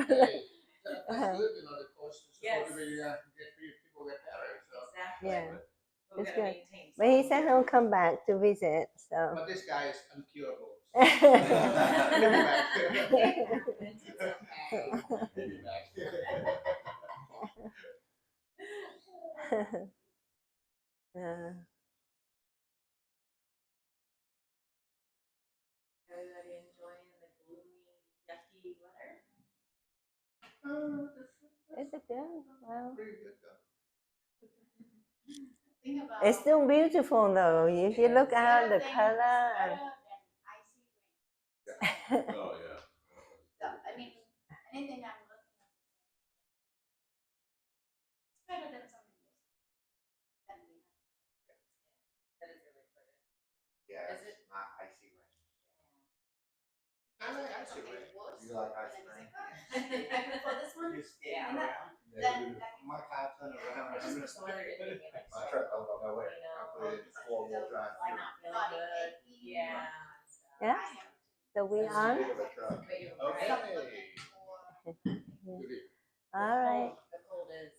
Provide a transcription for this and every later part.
That's good. The course is supposed to be get people get better. So. Exactly. Yeah, it's good. But he said he'll come back to visit. So. But this guy is uncurable. Maybe back. Maybe back. Everybody enjoying the gloomy, yucky weather? Is it good? Well, pretty good though. It's still beautiful though. If you look at the color. Oh yeah. So, I mean, anything I'm looking at, it's better than something than we have. That is really pretty. Yeah, Is it not icy rain? I like icy rain. You like icy rain? For this one? You skate around. My car turned around. I just wish the weather didn't make me like My truck don't go nowhere. I put it in four-wheel drive. like not feeling good. Yeah. Yeah. So we on? Okay. All right. The cold is.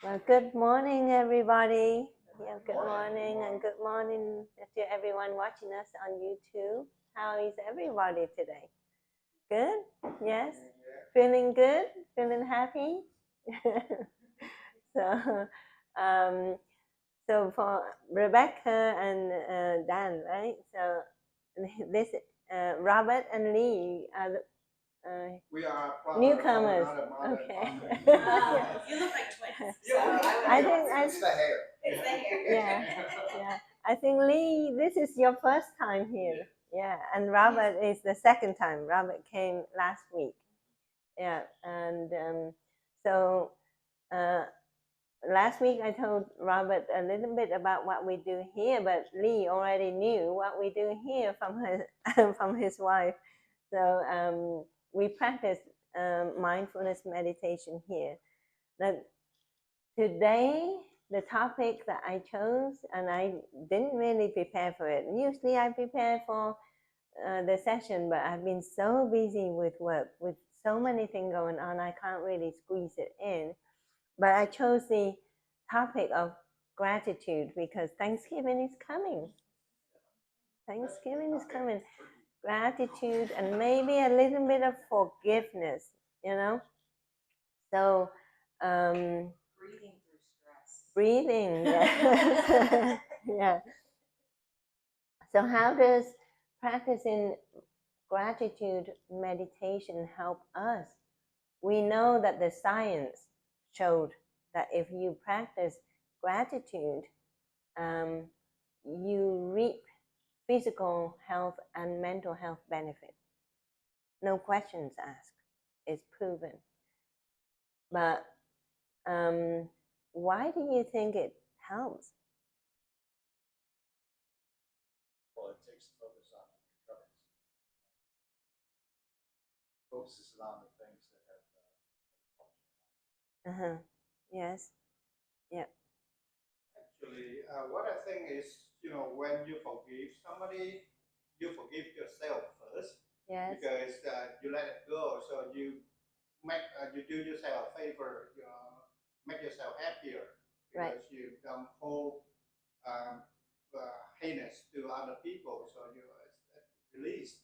Well, good morning, everybody. Yeah, good morning and good morning to everyone watching us on YouTube. How is everybody today? Good? Yes? Feeling good? Feeling happy? So, so for Rebecca and Dan, right? So this Robert and Lee are we are newcomers. Okay. Yes. You look like twins. So I think It's the hair. It's the hair. Yeah, yeah. I think Lee, this is your first time here. Yeah, and Robert is the second time. Robert came last week. Yeah, and so last week I told Robert a little bit about what we do here, but Lee already knew what we do here from her from his wife. So we practice mindfulness meditation here. That today the topic that I chose, and I didn't really prepare for it. Usually I prepare for the session, but I've been so busy with work, with so many things going on, I can't really squeeze it in. But I chose the topic of gratitude because Thanksgiving is coming. Thanksgiving is coming. Gratitude and maybe a little bit of forgiveness, you know. So breathing through stress. Breathing, yeah. Yeah. So how does practicing gratitude meditation help us? We know that the science showed that if you practice gratitude, you reap physical health and mental health benefits. No questions asked. It's proven. But why do you think it helps? Well, it takes the focus off of your troubles. Focuses on the things that have Yes. Yep. Actually, what I think is, when you forgive somebody, you forgive yourself first. Yes. Because you let it go, so you do yourself a favor, make yourself happier. Because you don't hold heinous to other people, so it's released.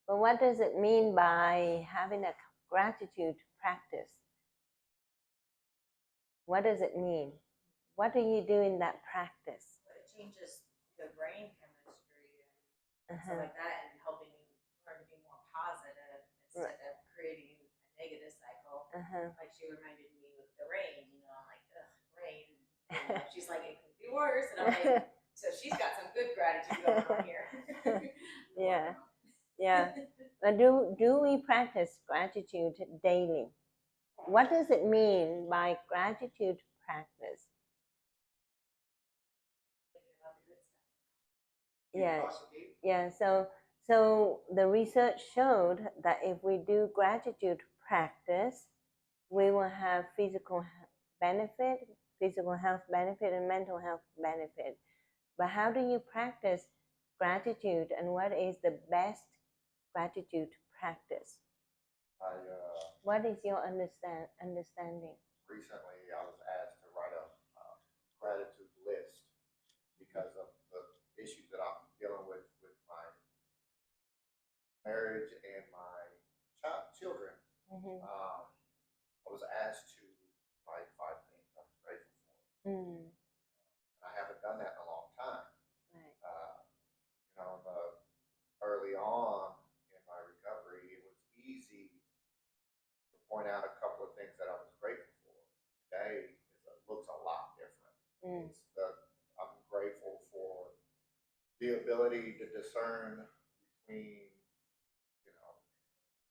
But what does it mean by having a gratitude practice? What does it mean? What do you do in that practice? It changes the brain chemistry and stuff like that, and helping you learn to be more positive instead of creating a negative cycle. Like she reminded me with the rain, like rain. She's like, it could be worse, and I'm like, so she's got some good gratitude going on here. Yeah, yeah. But do we practice gratitude daily? What does it mean by gratitude practice? Yeah, yeah. So the research showed that if we do gratitude practice, we will have physical benefit, physical health benefit, and mental health benefit. But how do you practice gratitude, and what is the best gratitude practice? By What is your understanding? Recently, I was asked to write a gratitude list because of the issues that I'm dealing with my marriage and my children. I was asked to write 5 things I was grateful for. I haven't done that in a long time. Right. Early on in my recovery, it was easy to point out a couple of things that I was grateful for. Today, looks a lot different. I'm grateful for the ability to discern between,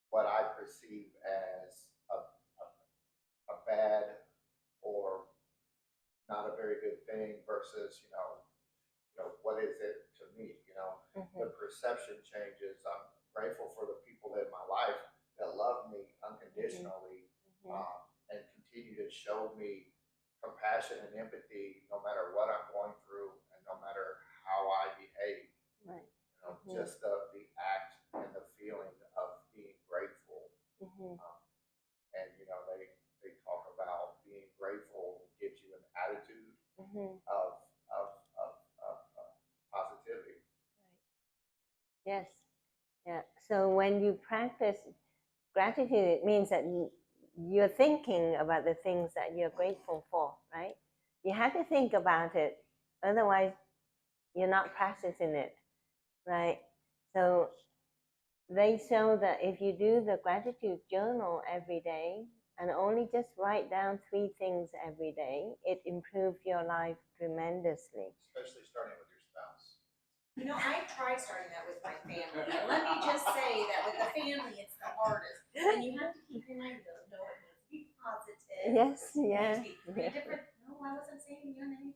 what I perceive as a bad or not a very good thing versus, what is it to me? The perception changes. I'm grateful for the people in my life that love me unconditionally and continue to show me compassion and empathy no matter what I'm going through and no matter how I behave. Right. Just the act and the feeling of being grateful. And they talk about being grateful gives you an attitude of positivity. Right. Yes. Yeah. So when you practice gratitude, it means that you're thinking about the things that you're grateful for, right? You have to think about it, otherwise you're not practicing it, right? So they show that if you do the gratitude journal every day and only just write down 3 things every day, it improves your life tremendously. Especially starting with your spouse. I tried starting that with my family, and let me just say that with the family, it's the hardest. And you have to keep in mind, no, it needs to be positive. Yes, yes. Different. No, I wasn't saying your name.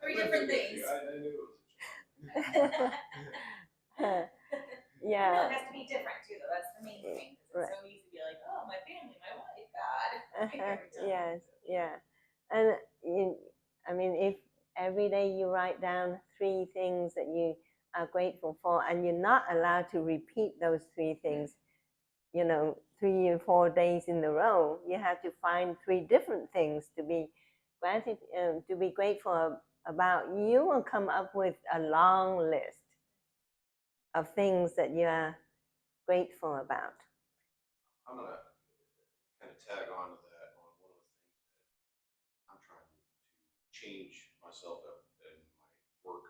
3 different things. I knew it was Yeah. No, it has to be different too, though. That's the main thing. It's so easy to be like, oh, my family, my wife, God. Yes, yeah. And if every day you write down 3 things that you are grateful for, and you're not allowed to repeat those 3 things, 3 or 4 days in a row, you have to find 3 different things to be grateful about. You will come up with a long list of things that you are grateful about. I'm going to kind of tag on to that on one of the things that I'm trying to change myself in my work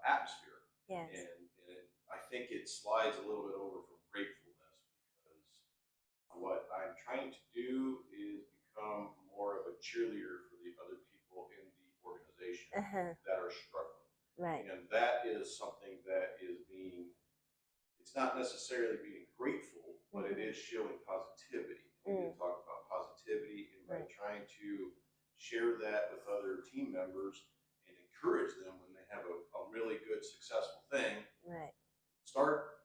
atmosphere. Yes. And I think it slides a little bit over from gratefulness, because what I'm trying to do is become more of a cheerleader for the other people in the organization that are struggling. Right. And that is something that is it's not necessarily being grateful, but it is showing positivity. We can talk about positivity, and by trying to share that with other team members and encourage them when they have a really good, successful thing. Right. Start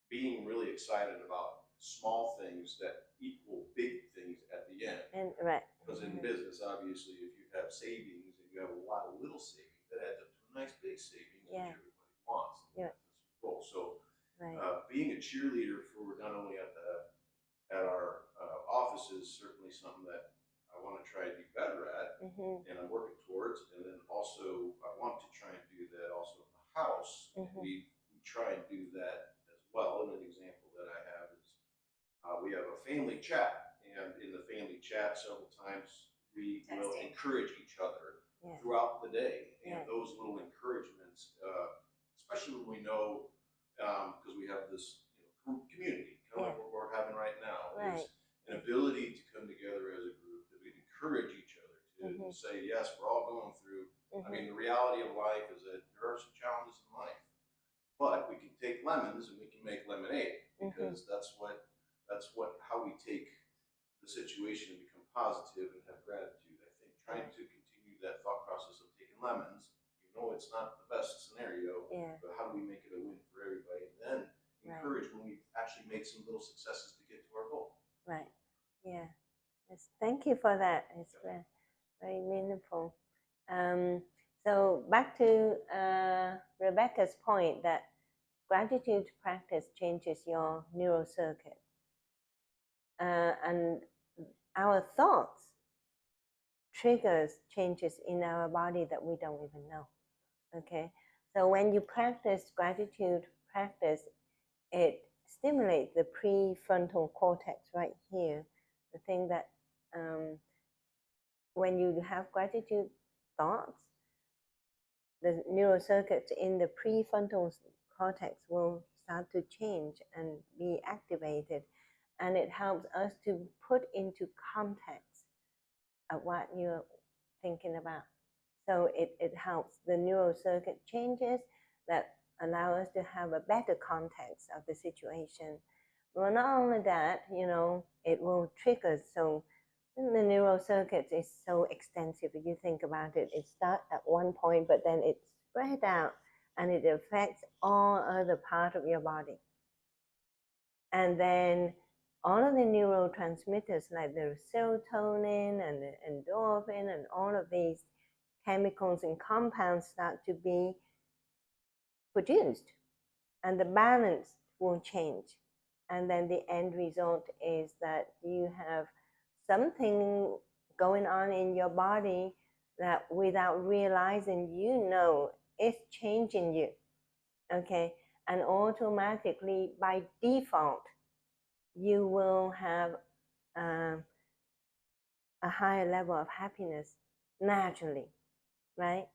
being really excited about small things that equal big things at the end. Because in business, obviously, if you have savings and you have a lot of little savings, that adds up to a nice big savings, which everybody wants. And that's the goal. So being a cheerleader for not only at our offices, certainly something that I want to try to be better at, and I'm working towards. And then also, I want to try and do that also in the house. We try and do that as well. And an example that I have is we have a family chat, and in the family chat, several times we will encourage each other throughout the day. And those little encouragements, especially when we know, because we have this community, kind of like what we're having right now, is an ability to come together as a group, that we encourage each other to say, yes, we're all going through. I mean, the reality of life is that there are some challenges in life, but we can take lemons and we can make lemonade, because that's how we take the situation and become positive and have gratitude. I think trying to continue that thought process of taking lemons, it's not the best scenario, but how do we make it a win for everybody? And then encourage when we actually make some little successes to get to our goal. Right. Yeah. Yes. Thank you for that. It's very meaningful. So back to Rebecca's point that gratitude practice changes your neural circuit. and our thoughts triggers changes in our body that we don't even know. Okay, so when you practice gratitude practice, it stimulates the prefrontal cortex right here, the thing that when you have gratitude thoughts, the neural circuits in the prefrontal cortex will start to change and be activated, and it helps us to put into context of what you're thinking about. So it helps the neural circuit changes that allow us to have a better context of the situation. Well, not only that, it will trigger. So the neural circuit is so extensive. If you think about it, it starts at one point, but then it spread out and it affects all other parts of your body. And then all of the neurotransmitters like the serotonin and the endorphin and all of these chemicals and compounds start to be produced, and the balance will change. And then the end result is that you have something going on in your body that without realizing, it's changing you. Okay, and automatically by default, you will have a higher level of happiness naturally, right?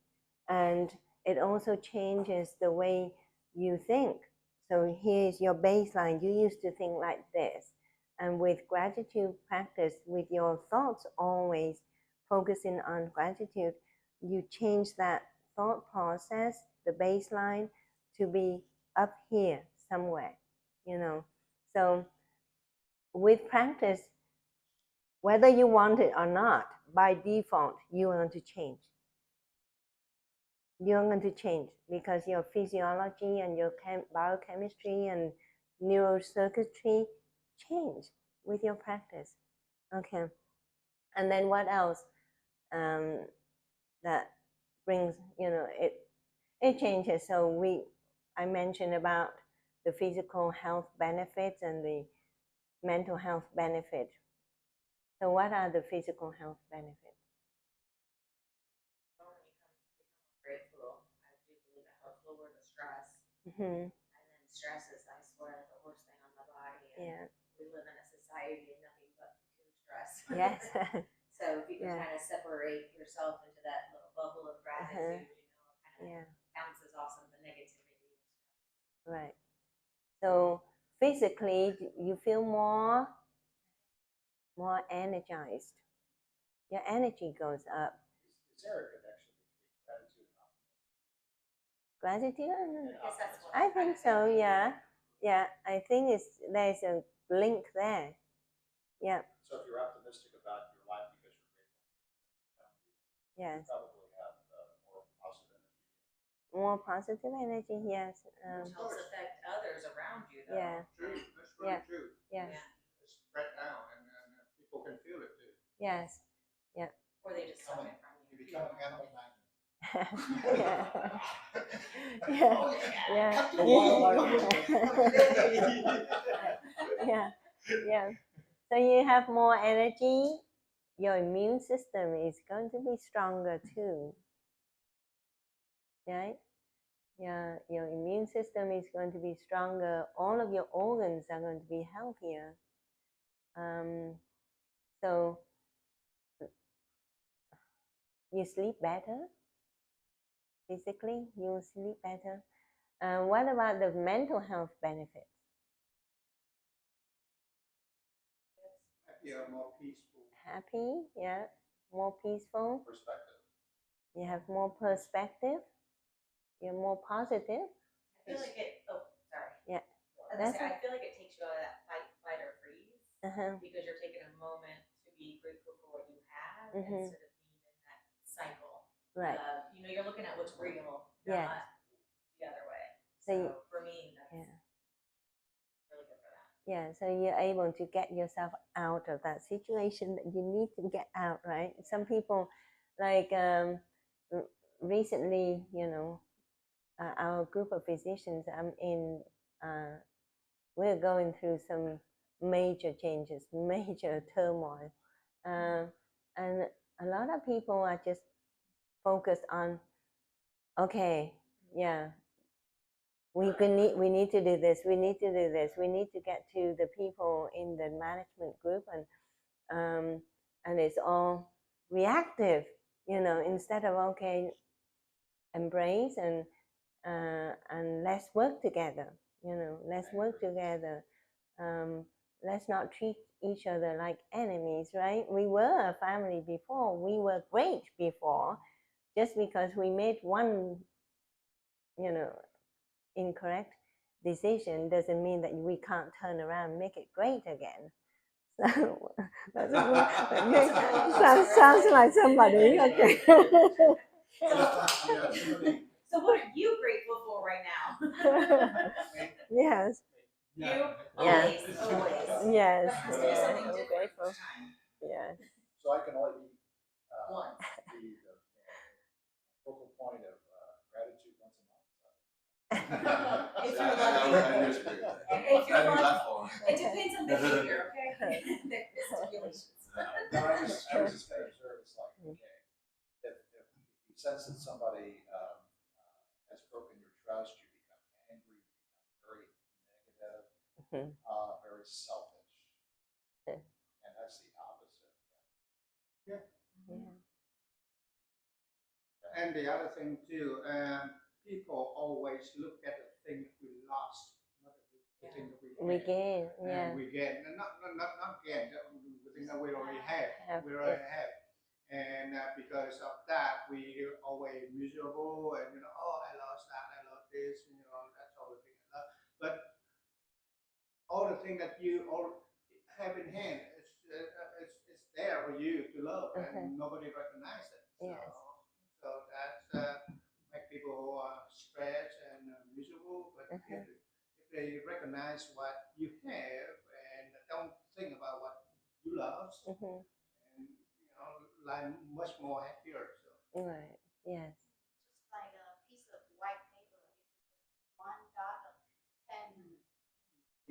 And it also changes the way you think. So here's your baseline. You used to think like this. And with gratitude practice, with your thoughts always focusing on gratitude, you change that thought process, the baseline, to be up here somewhere, So with practice, whether you want it or not, by default, you are going to change. You're going to change because your physiology and your biochemistry and neurocircuitry change with your practice. Okay. And then what else that brings, it changes. So I mentioned about the physical health benefits and the mental health benefits. So what are the physical health benefits? Grateful, I do believe it helps lower the stress. Mm-hmm. And then stress is, I swear, the worst thing on the body. And yeah. We live in a society of nothing but pure stress. Yes. So if you can kind of separate yourself into that little bubble of gratitude, kind of bounces off some of the negativity. Right. So physically, you feel more energized. Your energy goes up. Is there a connection between gratitude? I guess that's what I think so. Yeah. I think there's a link there. Yeah. So if you're optimistic about your life because you're grateful, yes, you probably have more positive energy. More positive energy. Yes. Which helps affect others around you, though. Yeah. True. That's really true. Yes. It's spread now, and people can feel it too. Yes. Yeah. Or they just suck it from you. You become an animal magnet. Yeah. So you have more energy. Your immune system is going to be stronger too. Right? Yeah, your immune system is going to be stronger. All of your organs are going to be healthier. So you sleep better. Physically, you will sleep better. What about the mental health benefits? Yeah, more peaceful. Happy, yeah, more peaceful. Perspective. You have more perspective. You're more positive. I feel like it. Oh, sorry. Yeah. I feel like it takes you out of that fight or freeze because you're taking a moment to be grateful for what you have instead of being in that cycle. Right. You're looking at what's real, yes. not the other way. So for me, that's really good for that. Yeah, so you're able to get yourself out of that situation that you need to get out, right? Some people, like recently, our group of physicians, we're going through some major changes, major turmoil. And a lot of people are just focused on, okay, yeah, we need to do this, we need to do this, we need to get to the people in the management group, and it's all reactive, instead of, okay, embrace and let's work together, let's work together. Let's not treat each other like enemies, right? We were a family before, we were great before. Just because we made one, incorrect decision doesn't mean that we can't turn around and make it great again. So sounds like somebody. Okay. So what are you grateful for right now? Yes. You Yes. always. Yes. That has to be something I'm different grateful. each time. Yes. So I can only be, Once. the focal point of gratitude once a month. If I you're lucky. disagree with that. If you're I think lucky. that's fine. It depends on behavior, okay? There's stipulations. No, I was just kind of observe, it's like, okay, if you sense that somebody has broken your trust, you become angry, you become very negative, very selfish. Yeah. And that's the opposite. Yeah. And the other thing too, people always look at the thing that we lost, not the thing that We gain, yeah. And we get, and not get the thing that we already have. We already have. And because of that, we always miserable and oh, I lost that, I lost this, that's all the thing I lost. But all the thing that you all have in hand, it's there for you to love, and nobody recognizes it. Yes. So that's make people stressed and miserable. But if they recognize what you have and don't think about what you lost, and life much more happier. So. Right. Yes. Just like a piece of white paper, one dot of pen,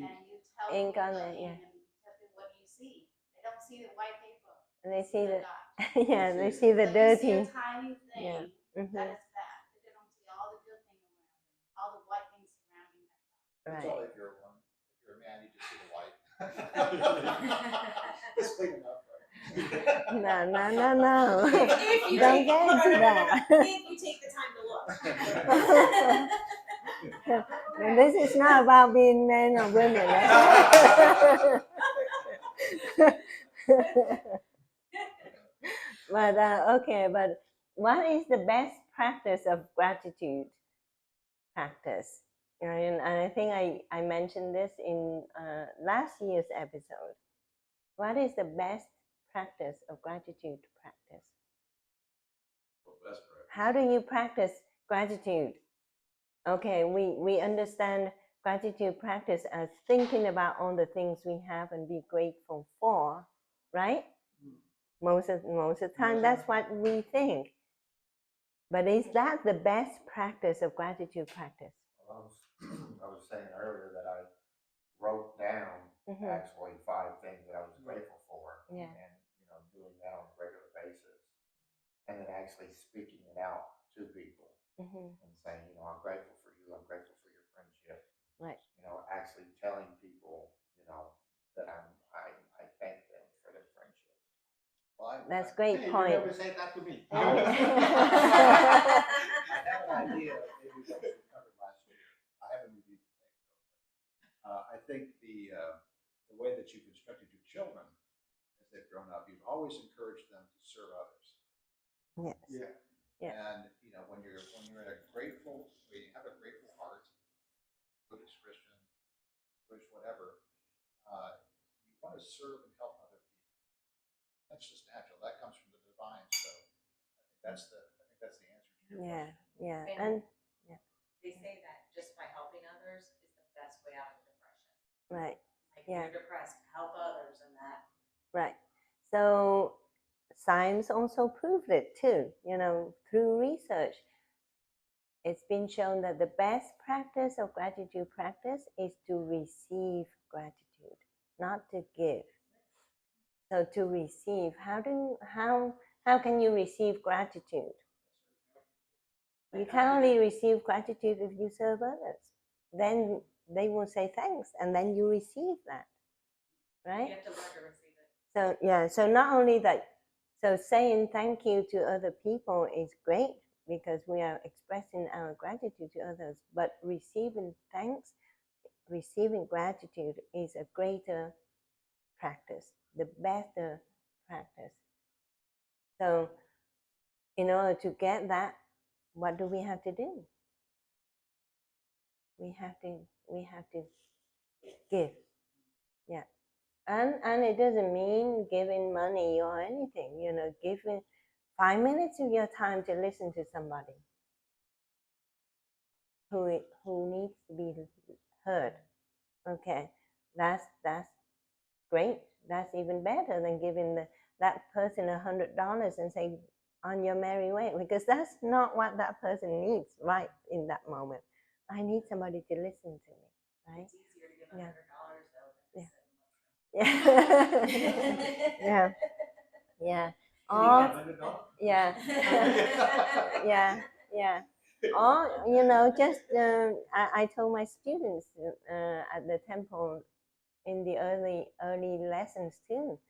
and you tell Ink them on what it, yeah. and you tell them what you see. They don't see the white paper. And they see the, dot. yeah, they see the So you see dirty. a tiny thing. Yeah. That is bad. But they don't see all the good things around, all the white things surrounding that dot. It's Right. only if you're a man, you just see the white. It's clean enough, right? No. If you Don't take, get into that. If you take the time to look. And this is not about being men or women. But okay, but what is the best practice of gratitude practice? And I think I mentioned this in last year's episode. What is the best practice of gratitude practice? Best practice. How do you practice gratitude? Okay, we understand gratitude practice as thinking about all the things we have and be grateful for, right? Most of the time, that's what we think. But is that the best practice of gratitude practice? Well, I was saying earlier that I wrote down actually 5 things that I was grateful for, Yeah. and doing that on a regular basis, and then actually speaking it out to people and saying, I'm grateful for you, I'm grateful for your friendship. Right. Actually telling people, that I thank them for their friendship. Well, That's great Hey, point. you never say that to me. I have an idea, maybe what we covered last year. I haven't reviewed the thing. I think the way that you've instructed your children as they've grown up, you've always encouraged them to serve others. Yes. Yeah. Yeah. And when you're in a grateful, when you have a grateful heart, Buddhist, Christian, Jewish, whatever, you want to serve and help other people. That's just natural. That comes from the divine. So I think that's the answer to your question. Yeah. And They say that just by helping others is the best way out of depression. right. Like Yeah. you're depressed, help others and that. Right. So science also proved it too, through research. It's been shown that the best practice of gratitude practice is to receive gratitude. not to give. So to receive, how can you receive gratitude? You can only receive gratitude if you serve others. Then they will say thanks, and then you receive that, right? You have to learn to receive it. So yeah, so not only that, so saying thank you to other people is great because we are expressing our gratitude to others, but receiving thanks, receiving gratitude is a greater practice, the better practice. So in order to get that, what do we have to do? We have to give. Yeah. And it doesn't mean giving money or anything, giving 5 minutes of your time to listen to somebody who needs to be heard. Okay, that's great. That's even better than giving that person $100 and say, on your merry way, because that's not what that person needs right in that moment. I need somebody to listen to me, right? It's easier to give $100 though than Yeah. Yeah. Yeah. Or just I told my students at the temple in the early lessons too.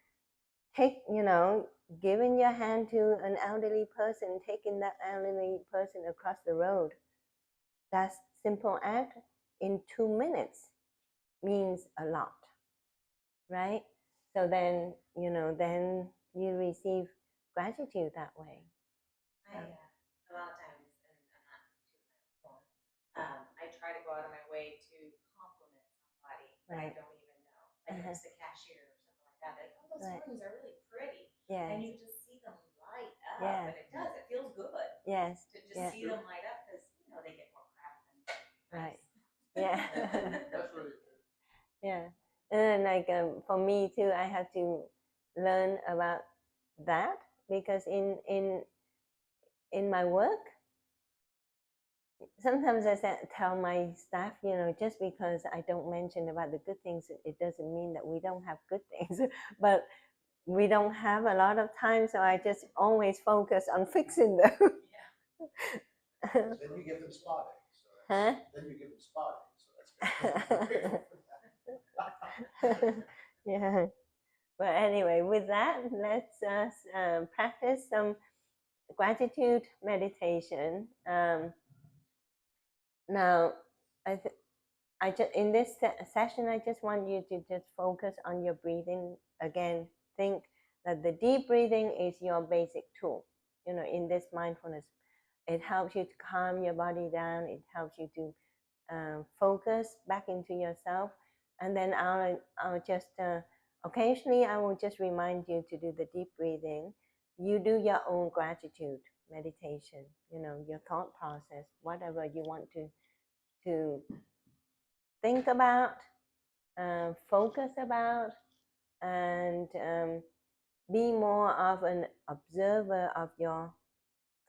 Take giving your hand to an elderly person, taking that elderly person across the road. That simple act in 2 minutes means a lot, right? So then then you receive gratitude that way. A lot of times, and I'm not too I try to go out of my way to compliment somebody that I don't even know. Like if it's the cashier or something like that. Like, oh, those rooms are really pretty. Yes. And you just see them light up. Yeah. And it does. It feels good. Yes. To just see them light up because, they get more crap than right. Yeah. That's really good. Yeah. And like for me too, I have to learn about that because in my work, sometimes I tell my staff, just because I don't mention about the good things, it doesn't mean that we don't have good things. But we don't have a lot of time, so I just always focus on fixing them. Then you give them spotting. So then you give them spotting. So that's good. Yeah. But anyway, with that, let's practice some gratitude meditation. Now, I just in this session, I just want you to just focus on your breathing. Again, think that the deep breathing is your basic tool. In this mindfulness, it helps you to calm your body down. It helps you to focus back into yourself. And then I'll just occasionally I will just remind you to do the deep breathing. You do your own gratitude meditation. Your thought process, whatever you want to think about, focus about, and be more of an observer of your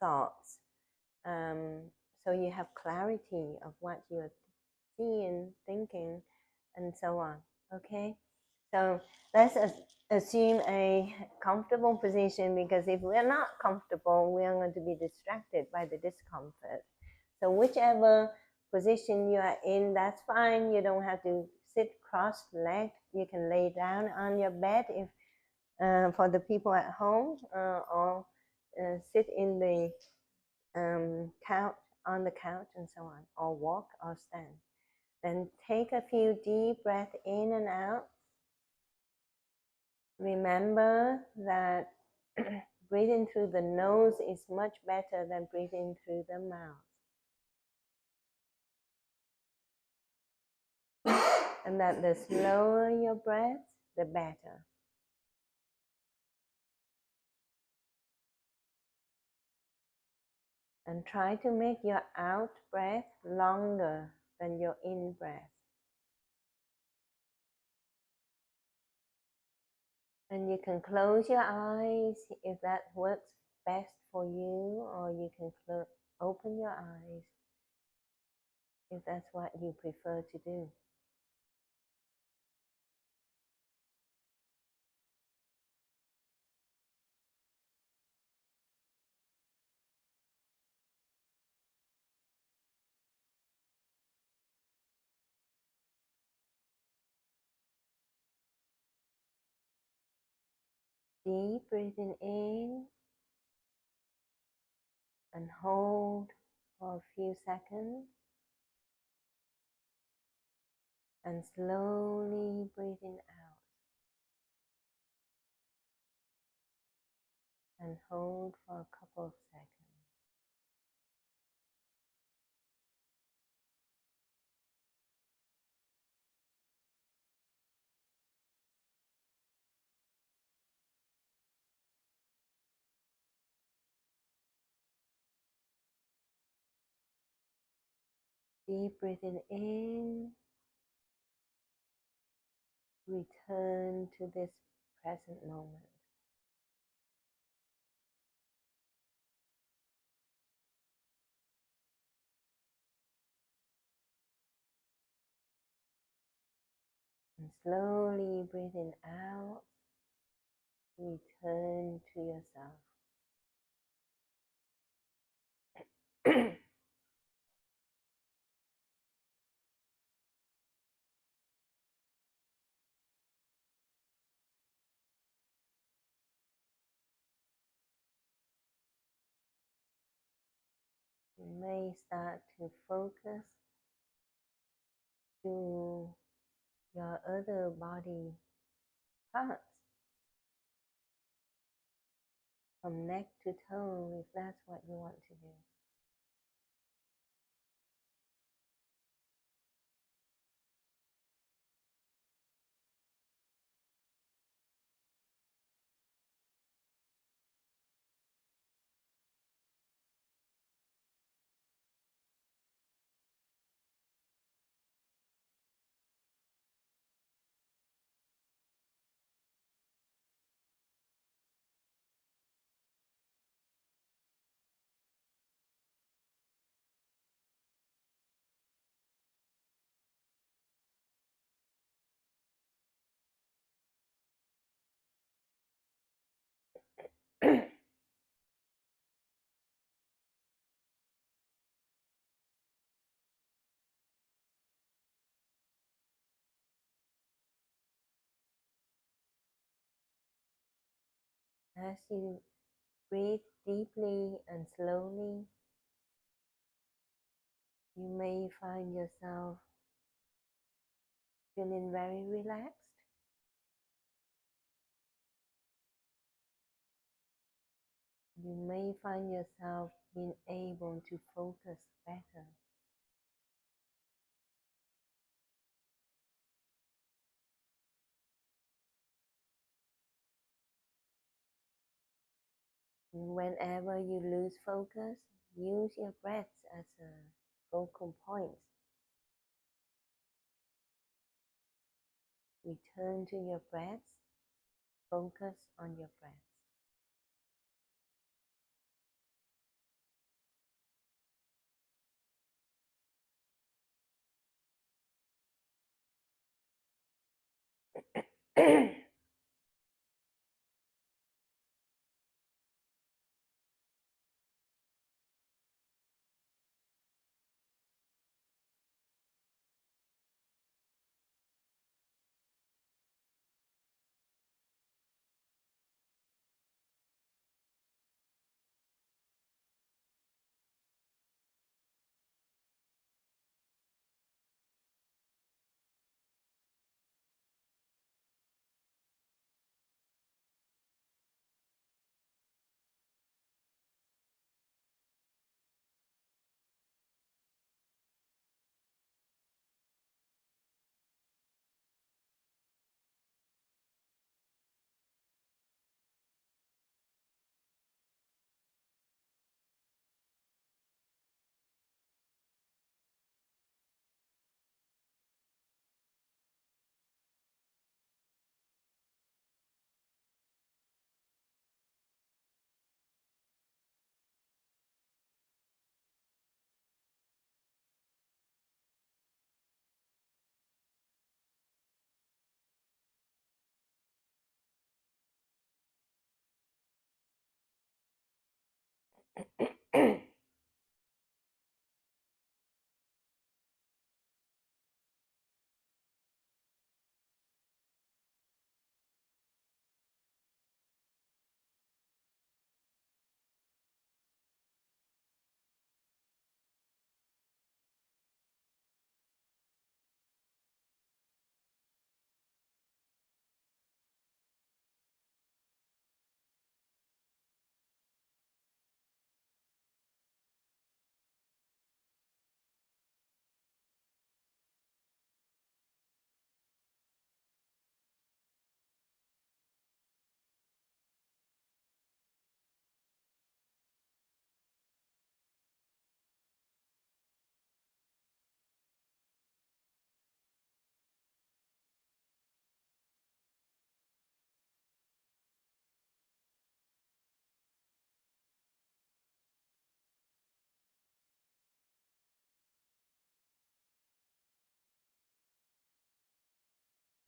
thoughts. So you have clarity of what you're seeing, thinking, and so on. Okay? So let's assume a comfortable position, because if we're not comfortable, we are going to be distracted by the discomfort. So whichever position you are in, that's fine. You don't have to sit cross-legged. You can lay down on your bed if for the people at home, or sit in the couch, on the couch, and so on, or walk or stand. Then take a few deep breaths in and out. Remember that breathing through the nose is much better than breathing through the mouth. And that the slower your breath, the better. And try to make your out breath longer than your in breath. And you can close your eyes if that works best for you, or you can open your eyes if that's what you prefer to do. Deep breathing in and hold for a few seconds. And slowly breathing out. And hold for a couple of seconds. Deep breathing in. Return to this present moment. And slowly breathing out. Return to yourself. You may start to focus to your other body parts, from neck to toe, if that's what you want to do. As you breathe deeply and slowly, you may find yourself feeling very relaxed. You may find yourself being able to focus better. Whenever you lose focus, use your breath as a focal point. Return to your breath. Focus on your breath.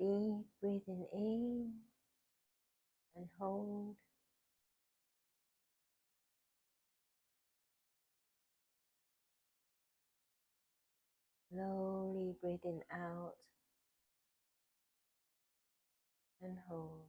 Deep breathing in and hold. Slowly breathing out and hold.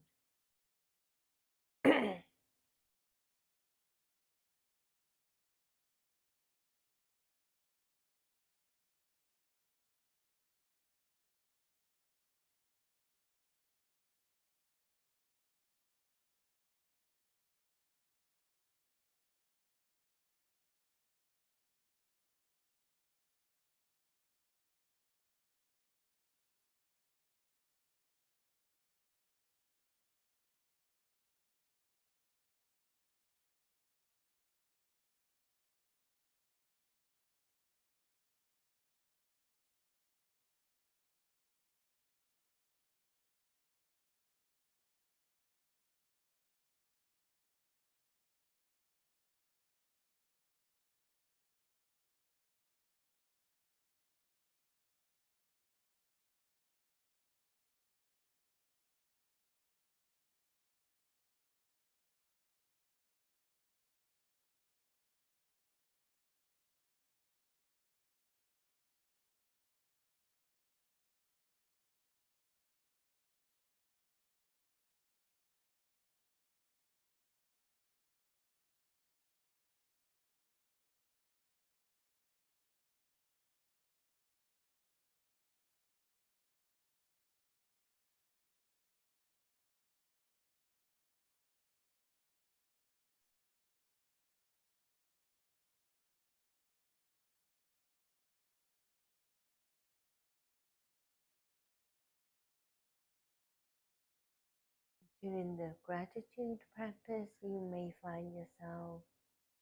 During the gratitude practice, you may find yourself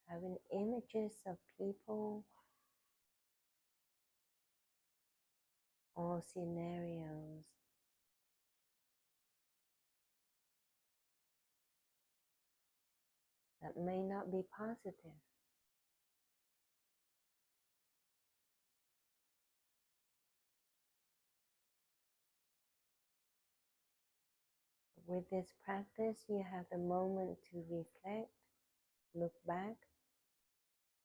having images of people or scenarios that may not be positive. With this practice, you have the moment to reflect, look back,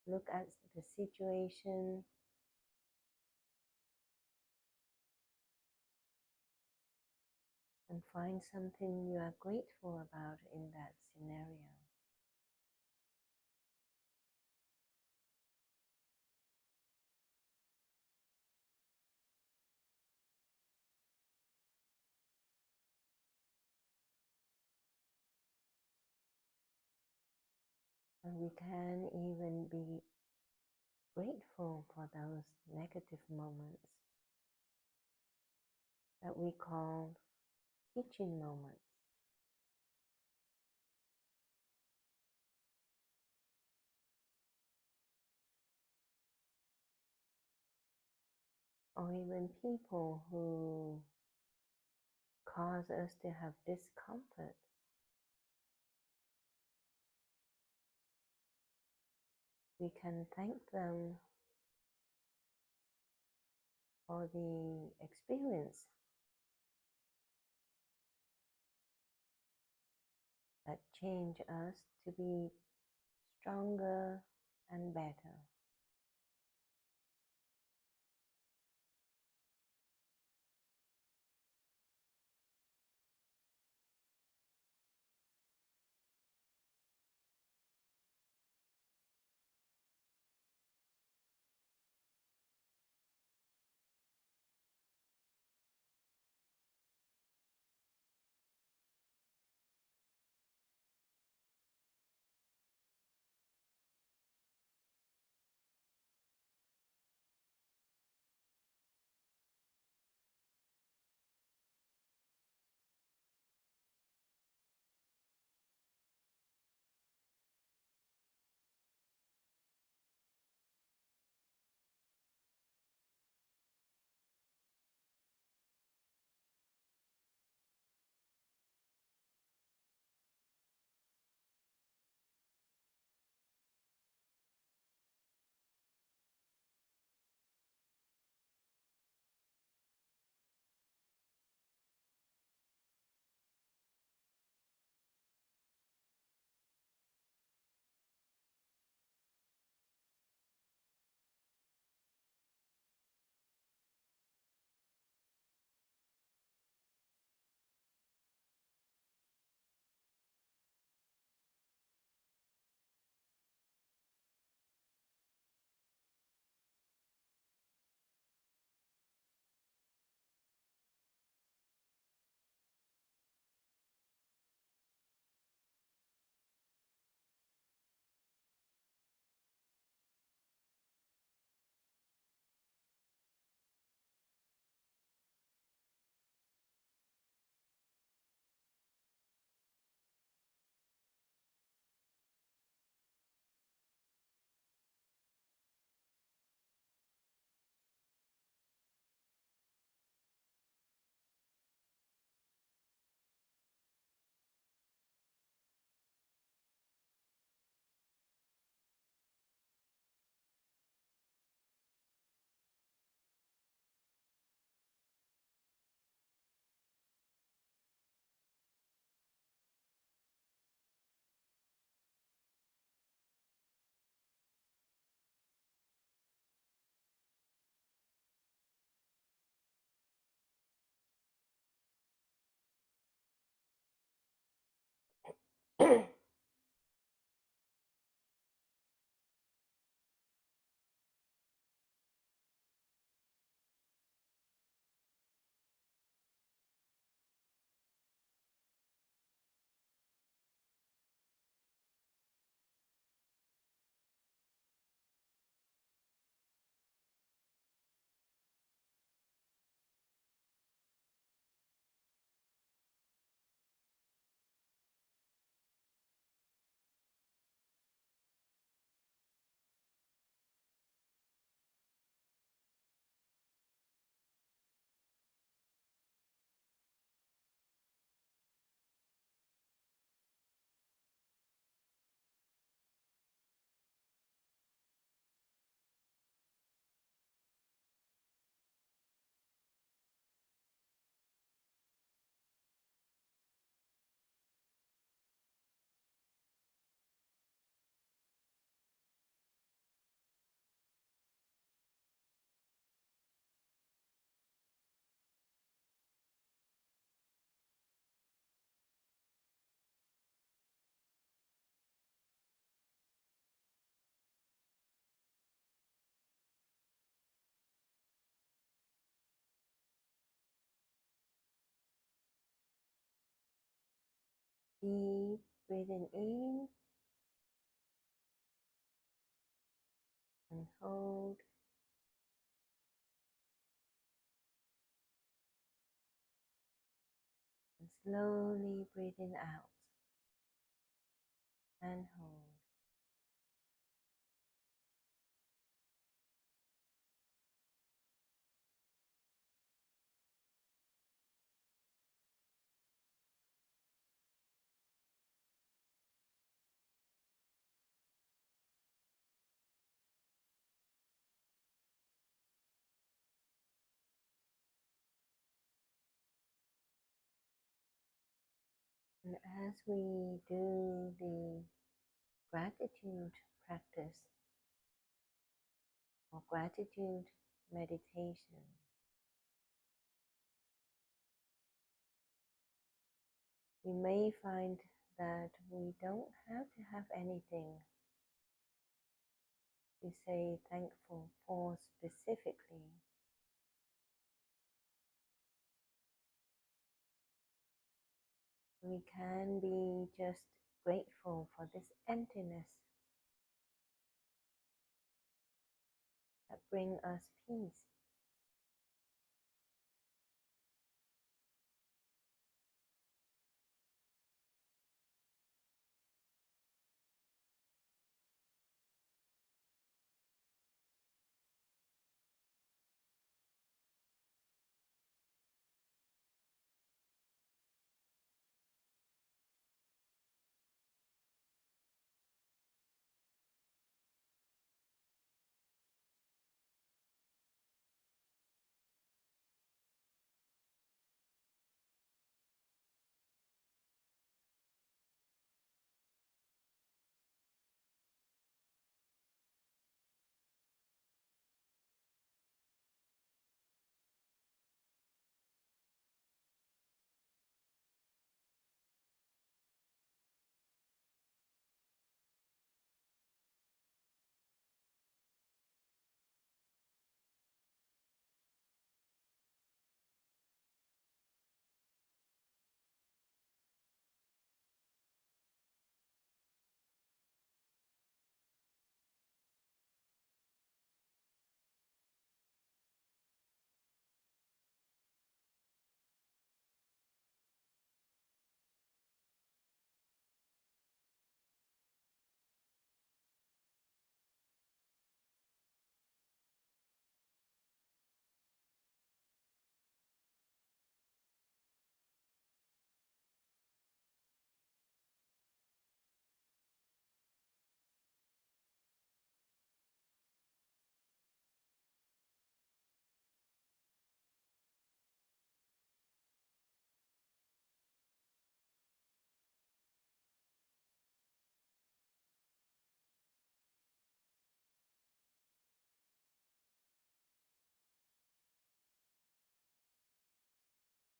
look at the situation, and find something you are grateful about in that scenario. And we can even be grateful for those negative moments that we call teaching moments. Or even people who cause us to have discomfort. We can thank them for the experience that change us to be stronger and better. Deep breathing in and hold. And slowly breathing out and hold. And as we do the gratitude practice or gratitude meditation, we may find that we don't have to have anything to say thankful for specifically. We can be just grateful for this emptiness that brings us peace.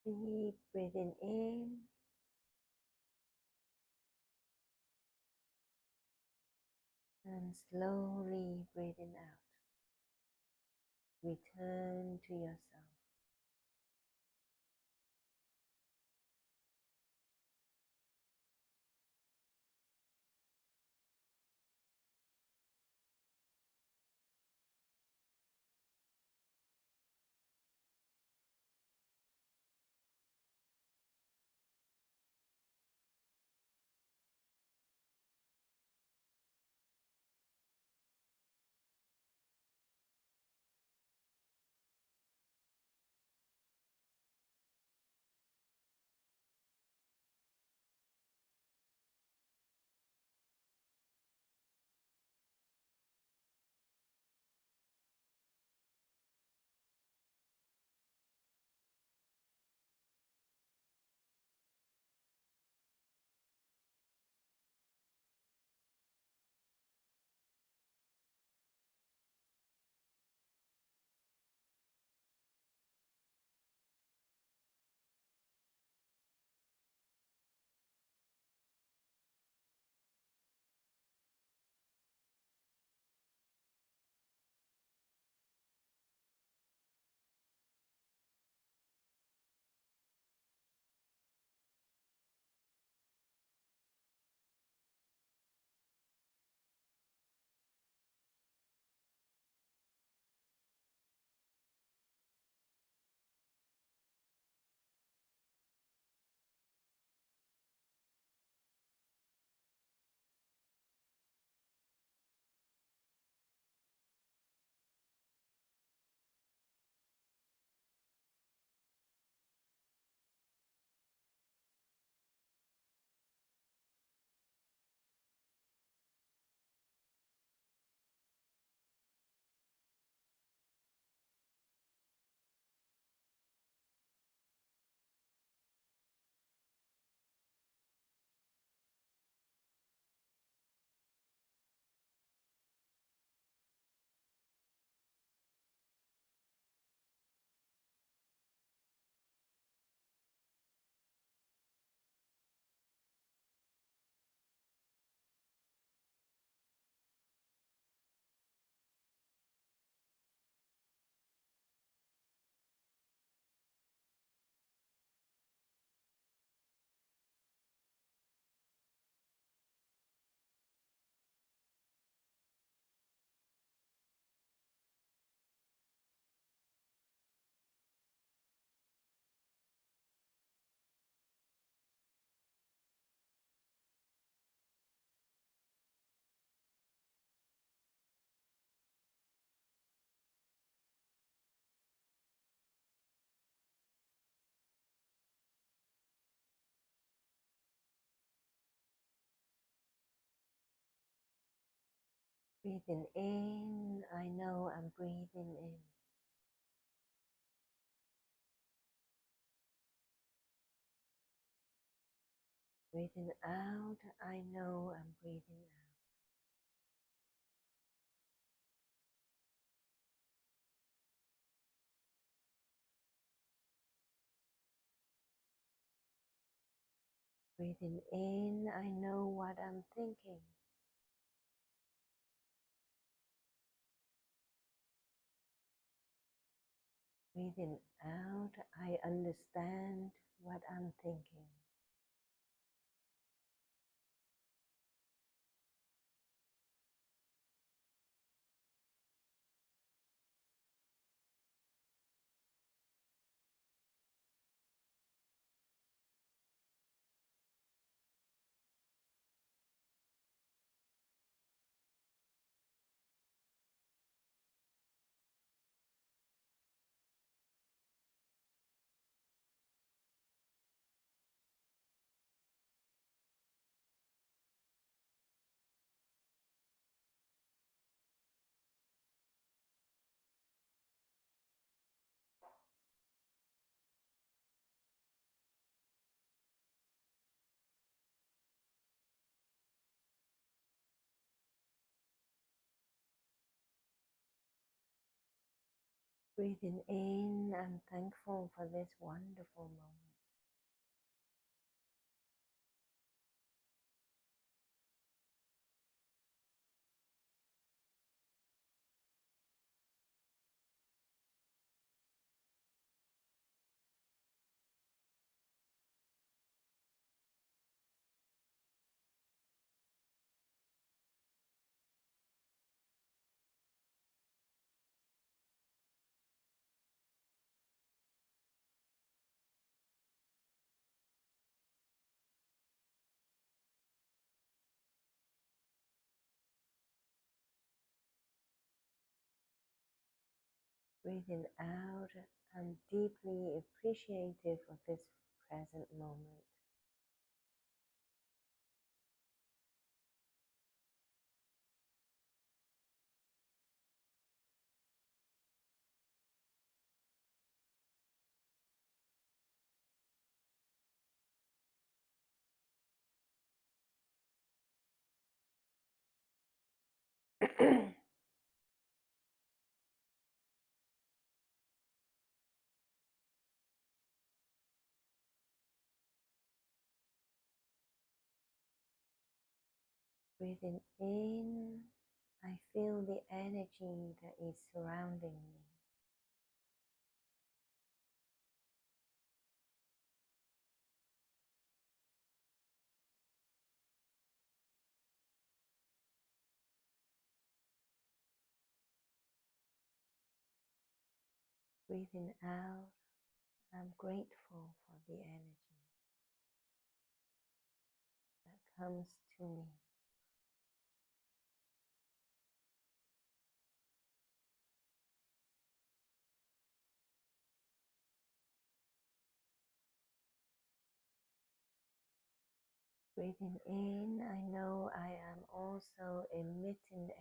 Deep breathing in And slowly breathing out. Return to yourself. Breathing in, I know I'm breathing in. Breathing out, I know I'm breathing out. Breathing in, I know what I'm thinking. Breathing out, I understand what I'm thinking. Breathing in, I'm thankful for this wonderful moment. Breathing out, I'm deeply appreciative of this present moment. Breathing in, I feel the energy that is surrounding me. Breathing out, I'm grateful for the energy that comes to me. Breathing in, I know I am also emitting energy.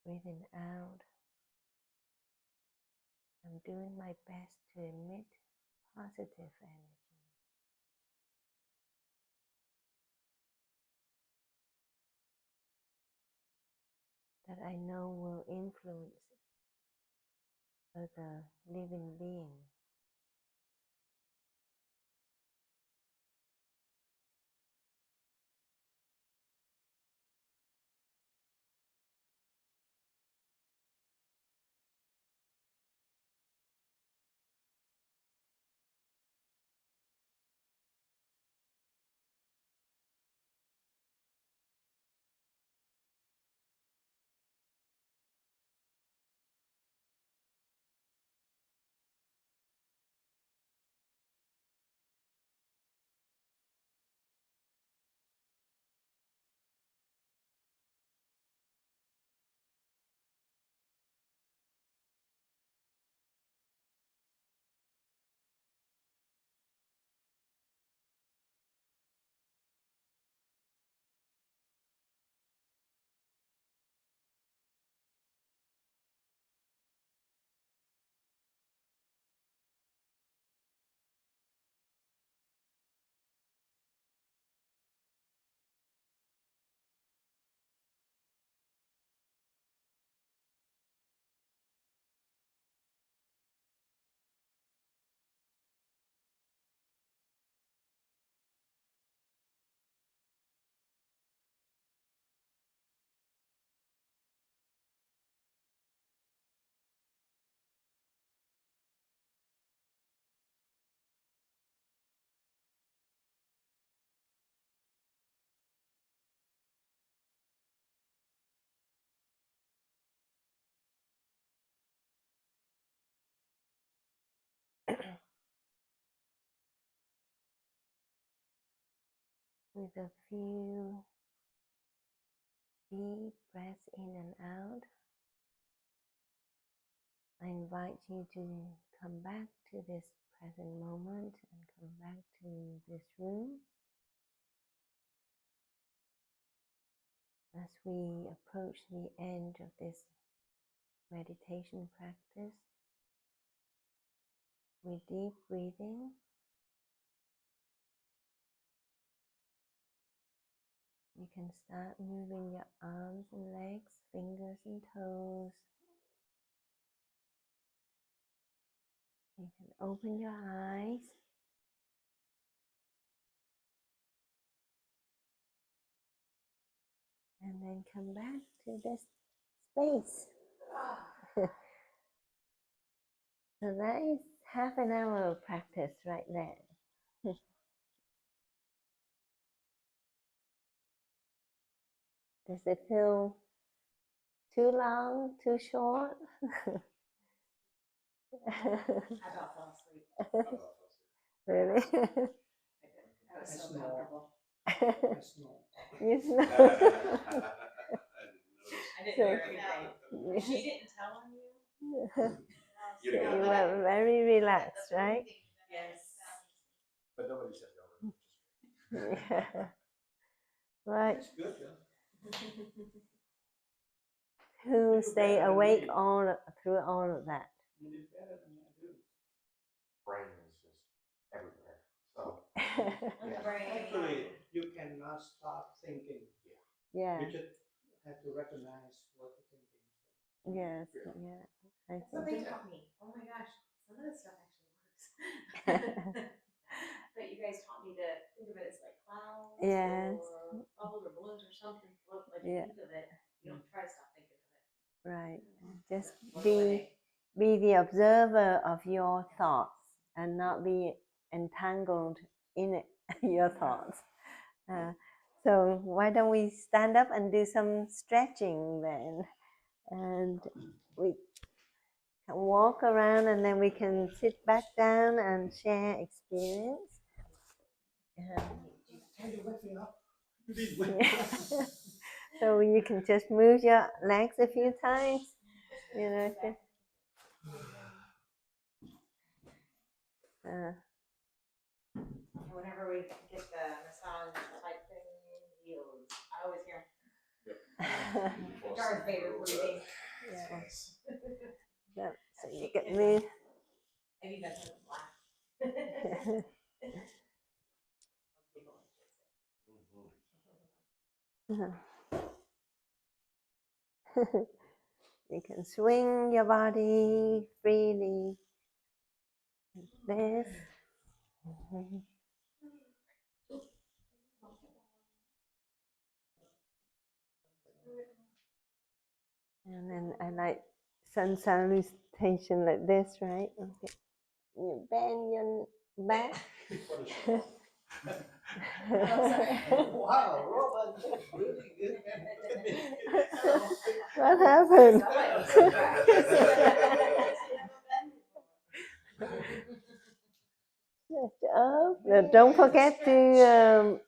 Breathing out, I'm doing my best to emit positive energy. That I know will influence other living beings. With a few deep breaths in and out, I invite you to come back to this present moment and come back to this room. As we approach the end of this meditation practice, with deep breathing, you can start moving your arms and legs, fingers and toes. You can open your eyes. And then come back to this space. So that is half an hour of practice right there. Does it feel too long, too short? I about fell asleep. Really? That was so comfortable. You know. I didn't notice. I didn't hear anything. She didn't tell on you? So you were very relaxed, right? Yes. But nobody said no. Yeah. Right. It's good, though. Who stay awake through all of that? You did better than I do. Brain is just everywhere. So Actually, you cannot stop thinking. Yeah. You just have to recognize what you're thinking. Yes. Yeah. I That's what think. they taught me. Oh my gosh, some of this stuff actually works. But you guys taught me to think of it as like clouds Yes. or bubbles or balloons or something. Float, like Yeah. think of it. You don't try to stop thinking of it. Right. Just Float be away. the observer of your thoughts and not be entangled in it, your thoughts. So why don't we stand up and do some stretching then? And we can walk around and then we can sit back down and share experience. So you can just move your legs a few times, you know. Just, Whenever we get the massage type thing, heels. I always hear Darth Vader breathing. yeah. So you can move. Maybe that's laugh. You can swing your body freely. This. And then I like sun salutation like this, right? Okay. You bend your back. Wow, Robert, that's really good. What happened? Don't forget to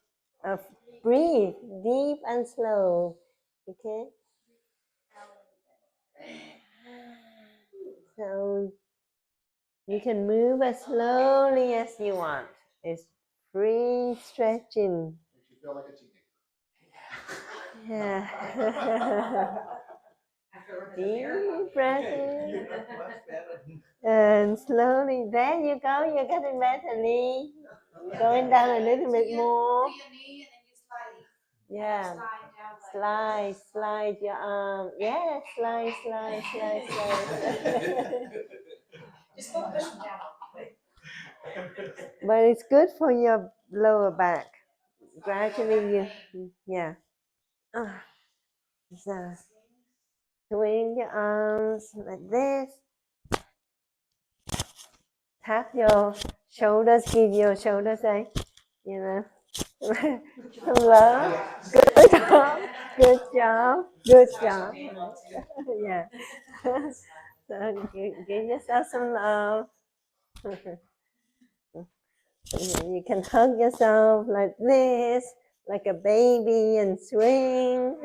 breathe deep and slow. Okay. So you can move as slowly as you want. It's free stretching. Makes you feel like a teenager. Yeah. Deep breath in. And slowly, there you go. You're getting better, Lee. Going down a little bit more. Yeah. Slide your arm. Yeah, slide. Just go push them down. But it's good for your lower back. Gradually, yeah. So swing your arms like this. Tap your shoulders. Give your shoulders a, you know, some love. Good job. Yeah. So give yourself some love. You can hug yourself like this, like a baby, and swing.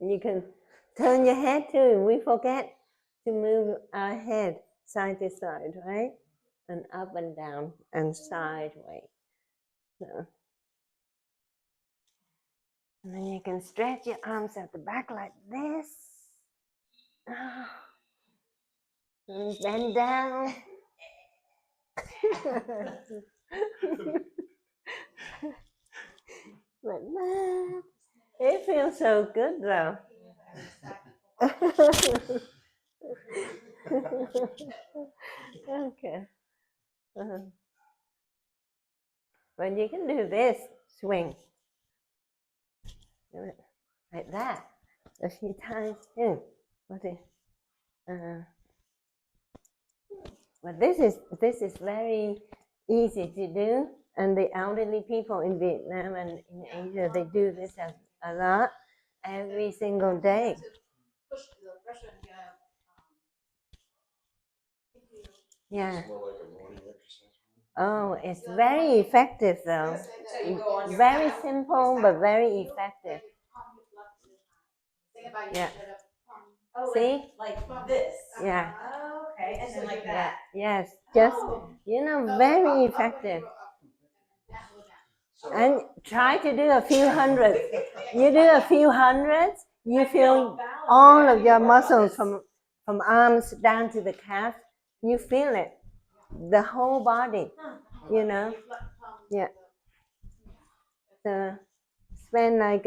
You can turn your head too. We forget to move our head side to side, right? And up and down and sideways. So. And then you can stretch your arms at the back like this. And bend down. Like that. It feels so good though. Okay. But you can do this swing. Do it like that a few times too. But this is very easy to do, and the elderly people in Vietnam and in Asia, they do this a lot every single day. Push the pressure in your Yeah. It's more like a morning exercise. Oh, it's very effective though. So you go on your Very path. simple but very effective. Yeah. Oh, See? like this. Yeah. Oh, okay, and then like Yeah. that. Yes. Just Oh. very effective. So, And try to do a few hundreds. You do a few hundreds, you feel all of your muscles from arms down to the calf. You feel it, the whole body. Yeah. So spend like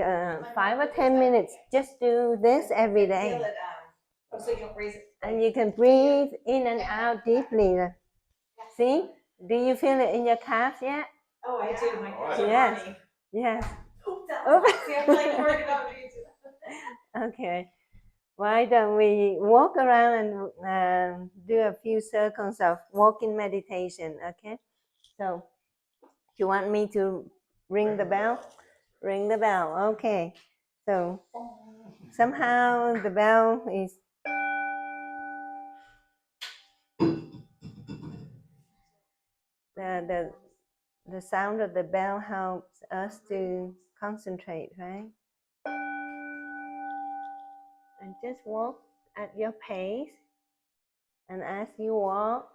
5 or 10 minutes. Just do this every day. Feel it, so you don't raise it. And you can breathe in and out deeply. See? Do you feel it in your calves yet? Oh, I do. My calves are Yes. burning. Yes. Oops. See, I'm like worried about me too. Okay. Why don't we walk around and do a few circles of walking meditation? Okay. So, do you want me to ring the bell? Ring the bell. Okay. So somehow the bell is the sound of the bell helps us to concentrate, right? And just walk at your pace. And as you walk,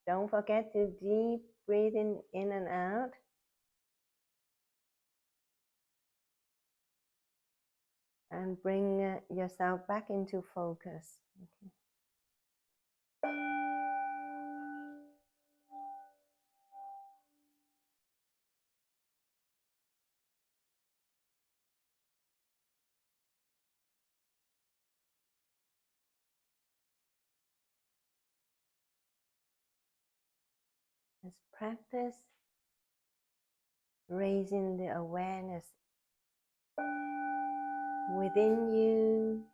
don't forget to deep breathe in and out. And bring yourself back into focus. Okay. Let's practice raising the awareness within you,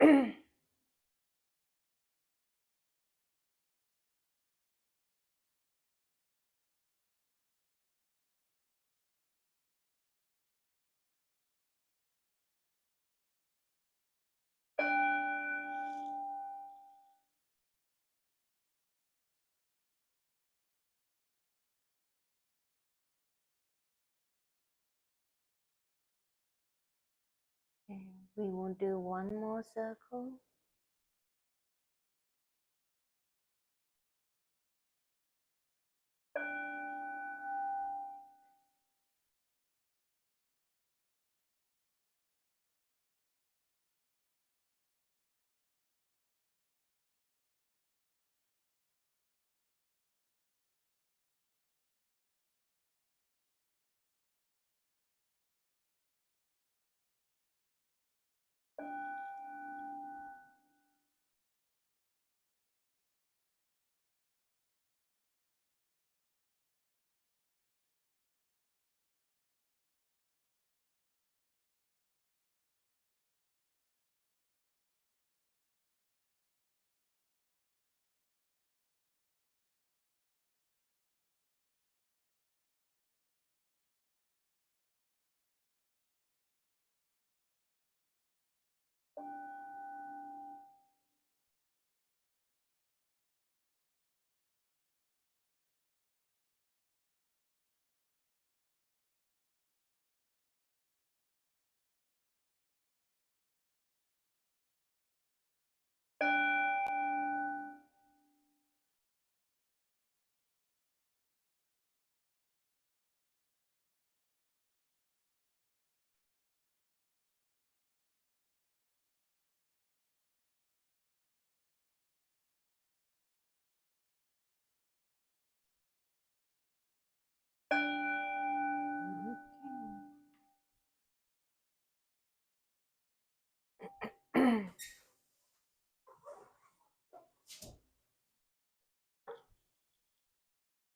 Okay, we will do one more circle.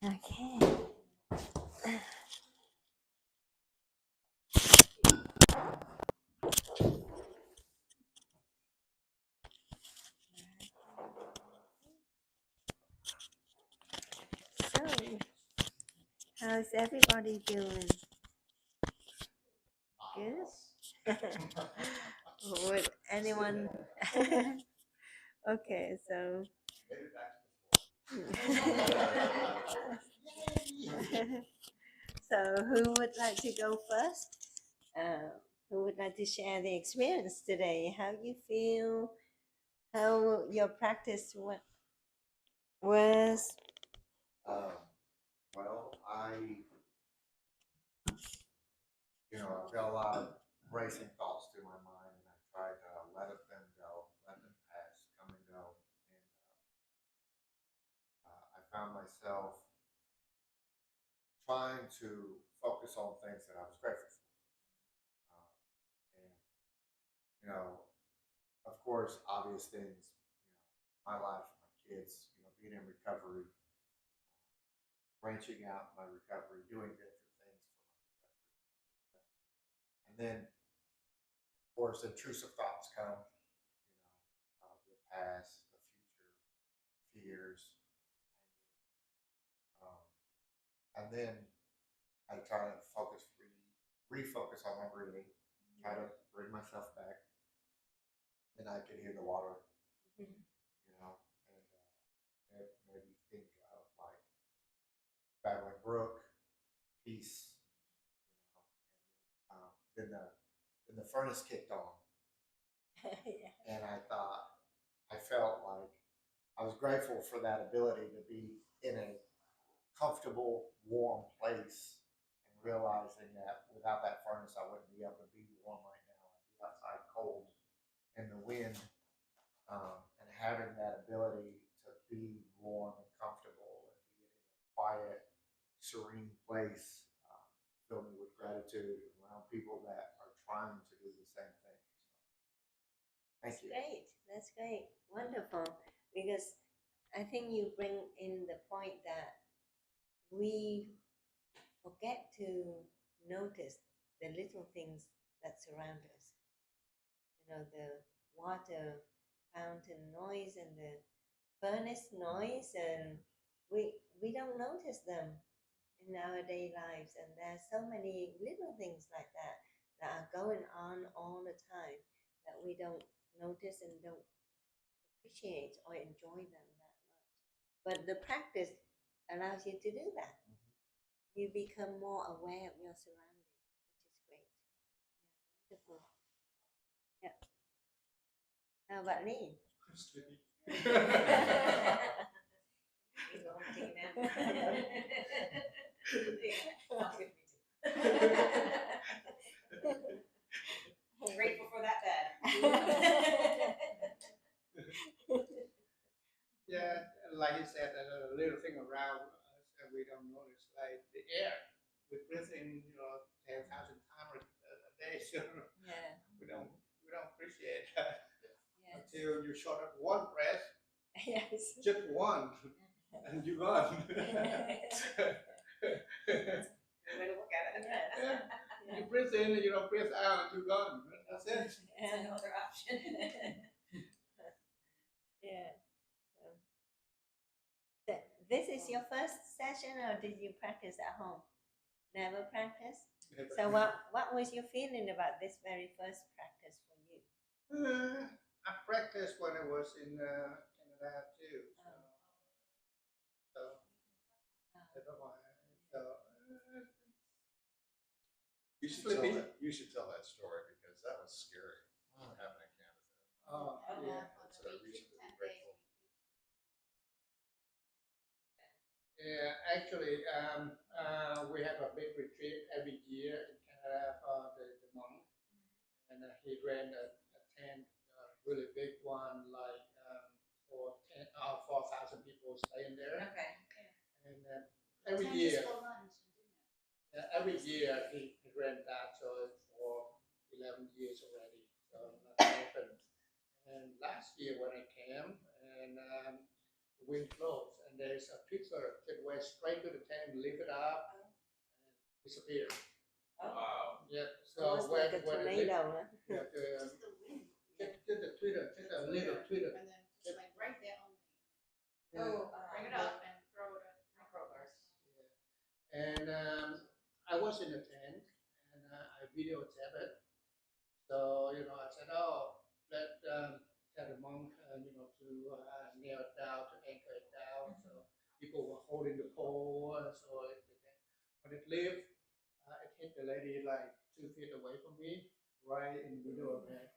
Okay. So, how's everybody doing? Good? Would anyone? Okay, so. So, who would like to go first? Who would like to share the experience today? How you feel? How your practice was? Well, I've got a lot of racing thoughts through my mind, and I tried to let them go, let them pass, come and go. And I found myself trying to focus on things that I was grateful for. And, of course, obvious things, my life, my kids, being in recovery, branching out my recovery, doing different things for my recovery. And then, of course, intrusive thoughts come, the past, the future, fears. And then I try to refocus on my breathing, try to bring myself back. Then I can hear the water, and it made me think of like battling brook, peace. Then the furnace kicked on, Yeah. and I felt like I was grateful for that ability to be in a comfortable, warm place, and realizing that without that furnace, I wouldn't be able to be warm right now. I'd be outside cold in the wind, and having that ability to be warm and comfortable and be in a quiet, serene place, fill me with gratitude around people that are trying to do the same thing. Thank That's you. great. That's great. Wonderful. Because I think you bring in the point that we forget to notice the little things that surround us. The water fountain noise and the furnace noise, and we don't notice them in our daily lives. And there are so many little things like that that are going on all the time that we don't notice and don't appreciate or enjoy them that much. But the practice allows you to do that. You become more aware of your surroundings, which is great. Yeah, wonderful. Yeah. How about Lee? Sleepy. He's going to take a nap. Sounds good to me too. Grateful for that bed. Yeah, like you said, a little thing around us that we don't notice, like the air. We breathe in, 10,000 times a day, so Yeah. we don't appreciate that Yes. until you short of one breath, Yes. just one, and you're gone. Way to look at it. Yes. You breathe in, you don't breathe out, you're gone. That's it. There's no other option. Yeah. So, this is your first session, or did you practice at home? Never practice? So what was your feeling about this very first practice for you? I practiced when I was in Canada too. So I don't know. You should tell that story because that was scary. What happened in Canada? Oh, yeah. It's a reason to be grateful. Yeah, actually, we have a big retreat every year in Canada for the monk, and he ran a tent, really big one, like for 4,000 people staying there. Okay. And every year, he ran that, so it's for 11 years already. So nothing happened. And last year when I came, and the wind closed, and there's a picture that went straight to the tent, lift it up, and disappear. Wow. Yeah. Almost So like a when tornado, huh? yeah, Just the wind. just the Twitter, just a little Twitter. And then just like right there on the, Oh, bring it up and throw it up. microburst. And I was in the tent, and I videotaped it. So I said, oh, tell the monk, to nail it down, to anchor it down. So people were holding the pole, so when it left, it hit the lady like 2 feet away from me, right in the middle of it.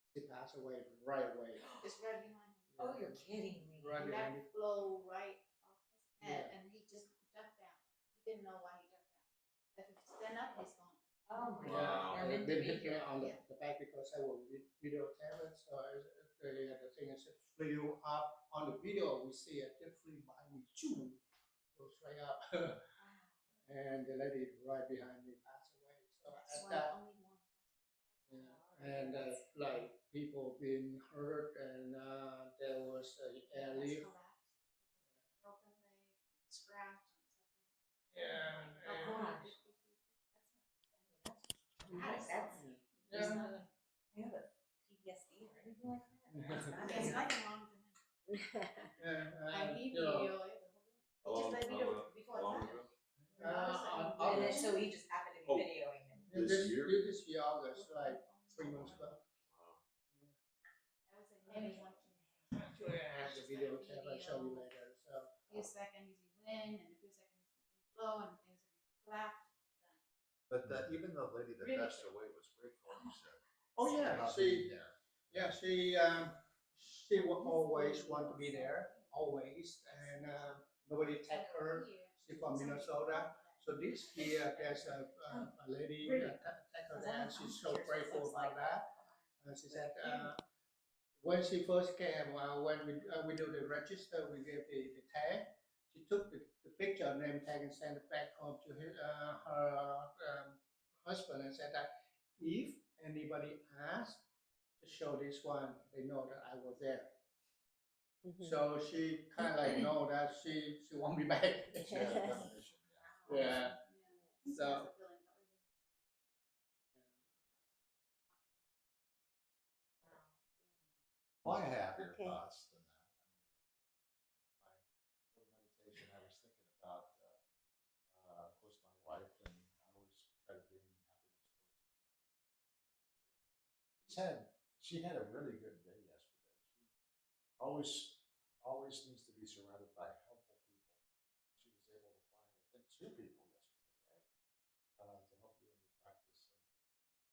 She passed away right away. Just right behind him. Oh, you're kidding me. Right And behind that me. blow right off his head, Yeah. and he just ducked down. He didn't know why he ducked down. If he stand up, he's gone. Oh my Yeah, God. They're and meant to then be hit me here. on the back because I was videotape it. So the thing is, it flew up on the video. We see it, it flew by me, choo, goes right up, and the lady right behind me passed away. So That's at why that, only one. yeah, and like people being hurt, and there was a That's airlift. collapsed. Broken leg, scratch, and stuff. Yeah, About and, 40, 50 feet. Nice. That's, yeah. you have a PTSD or anything like that? That's not There's easy. nothing wrong with him. And he you know, videoed it. How long, Just like we do before how long it ago? happened. on And then August. so he just happened to be Oh. videoing it. This year? This year, August, like 3 months ago. That was like maybe 1, 2 months. I have the video tape. I'll show you later. So. A few seconds you win, and a few seconds you blow, and things are collapsed. But even the lady that Really passed good. away was grateful, you said. Oh yeah, Not she being there. yeah she will always want to be there, always, and nobody take her. She's from Minnesota, so this year there's a lady take her there. She's so grateful about that. She said when she first came, when we do the register, we gave the tag. She took the picture, name tag, and sent it back home to her husband and said that if anybody asks to show this one, they know that I was there. So she kind of like know that she won't be back. She had a definition, Yeah. So. Well, I have your Okay. thoughts than that. My little meditation, I was thinking about, of course, my wife, and I always try to bring happiness. She had a really good day yesterday. She always needs to be surrounded by helpful people. She was able to find, I think, 2 people yesterday, right, to help you in your practice.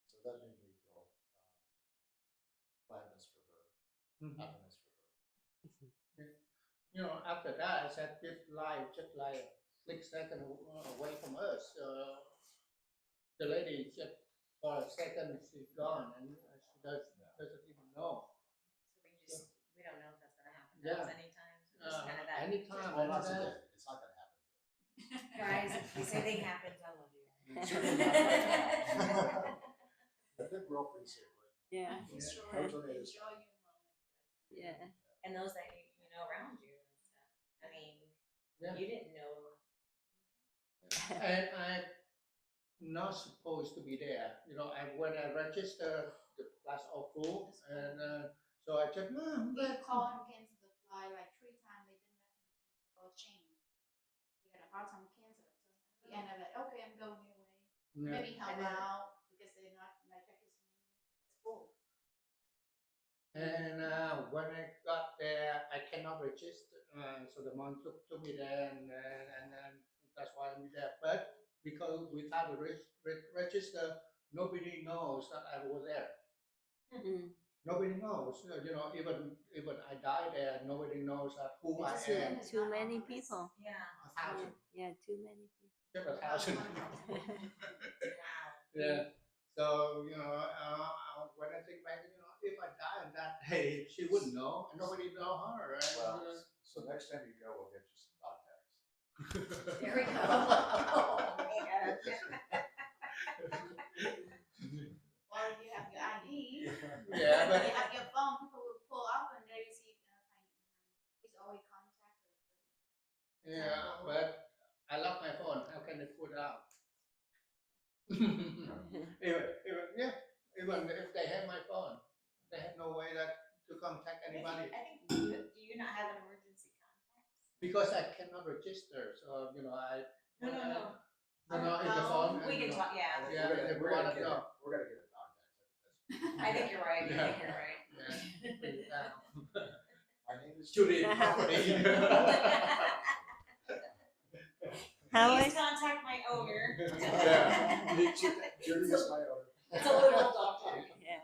And so that made me feel gladness for her, happiness for her. You know, after that, I said this life just like 6 seconds away from us. The lady just for a second she's gone, and she doesn't even know. So we don't know if that's gonna happen to Yeah. us anytime. So just kind of that. Anytime, Well, that's anytime. it. It's not gonna happen. Guys, if this anything happens, I love you. Certainly not right now. I think we're all pretty safe right Yeah. For sure. No tornadoes. Enjoy your moment. Yeah. And those that you know around you and stuff. I mean, Yeah. you didn't know. And I'm not supposed to be there. You know, when I register, the class all full, and so I just We called and canceled the flight like 3 times. They didn't let me cancel or change. We had a hard time canceling. So we ended up like, okay, I'm going your way. Maybe help And then- out because they're not like it's full. And when I got there, I cannot register. So the monk took me there, and then that's why I'm there. But because without the register, nobody knows that I was there. Mm. Nobody knows. You know, even I die there, nobody knows who I Too, am. too many people. Yeah. 1,000, Yeah, too many people. just 1,000. Wow. Yeah. So you know, when I think back, you know, if I die on that day, she wouldn't know, and nobody know her. And, Well, so next time you go, we'll get you some contacts. There we go. Oh, man. Or you have your ID. yeah, but You have your phone. People will pull up and there you see. He's always contacted. yeah, but I lost my phone. How can they put it out? even if they have my phone, they have no way to contact anybody I think do you not have an emergency contact? because I cannot register. So you know, No. in the phone. We can talk. Yeah. Yeah, if we want to know. We're gonna get a contact. I think you're right. I Yeah. think you're right. Yeah. My name is Judy. How Please is contact my owner. Yeah. Judy is my owner. It's a little dog talk. yeah.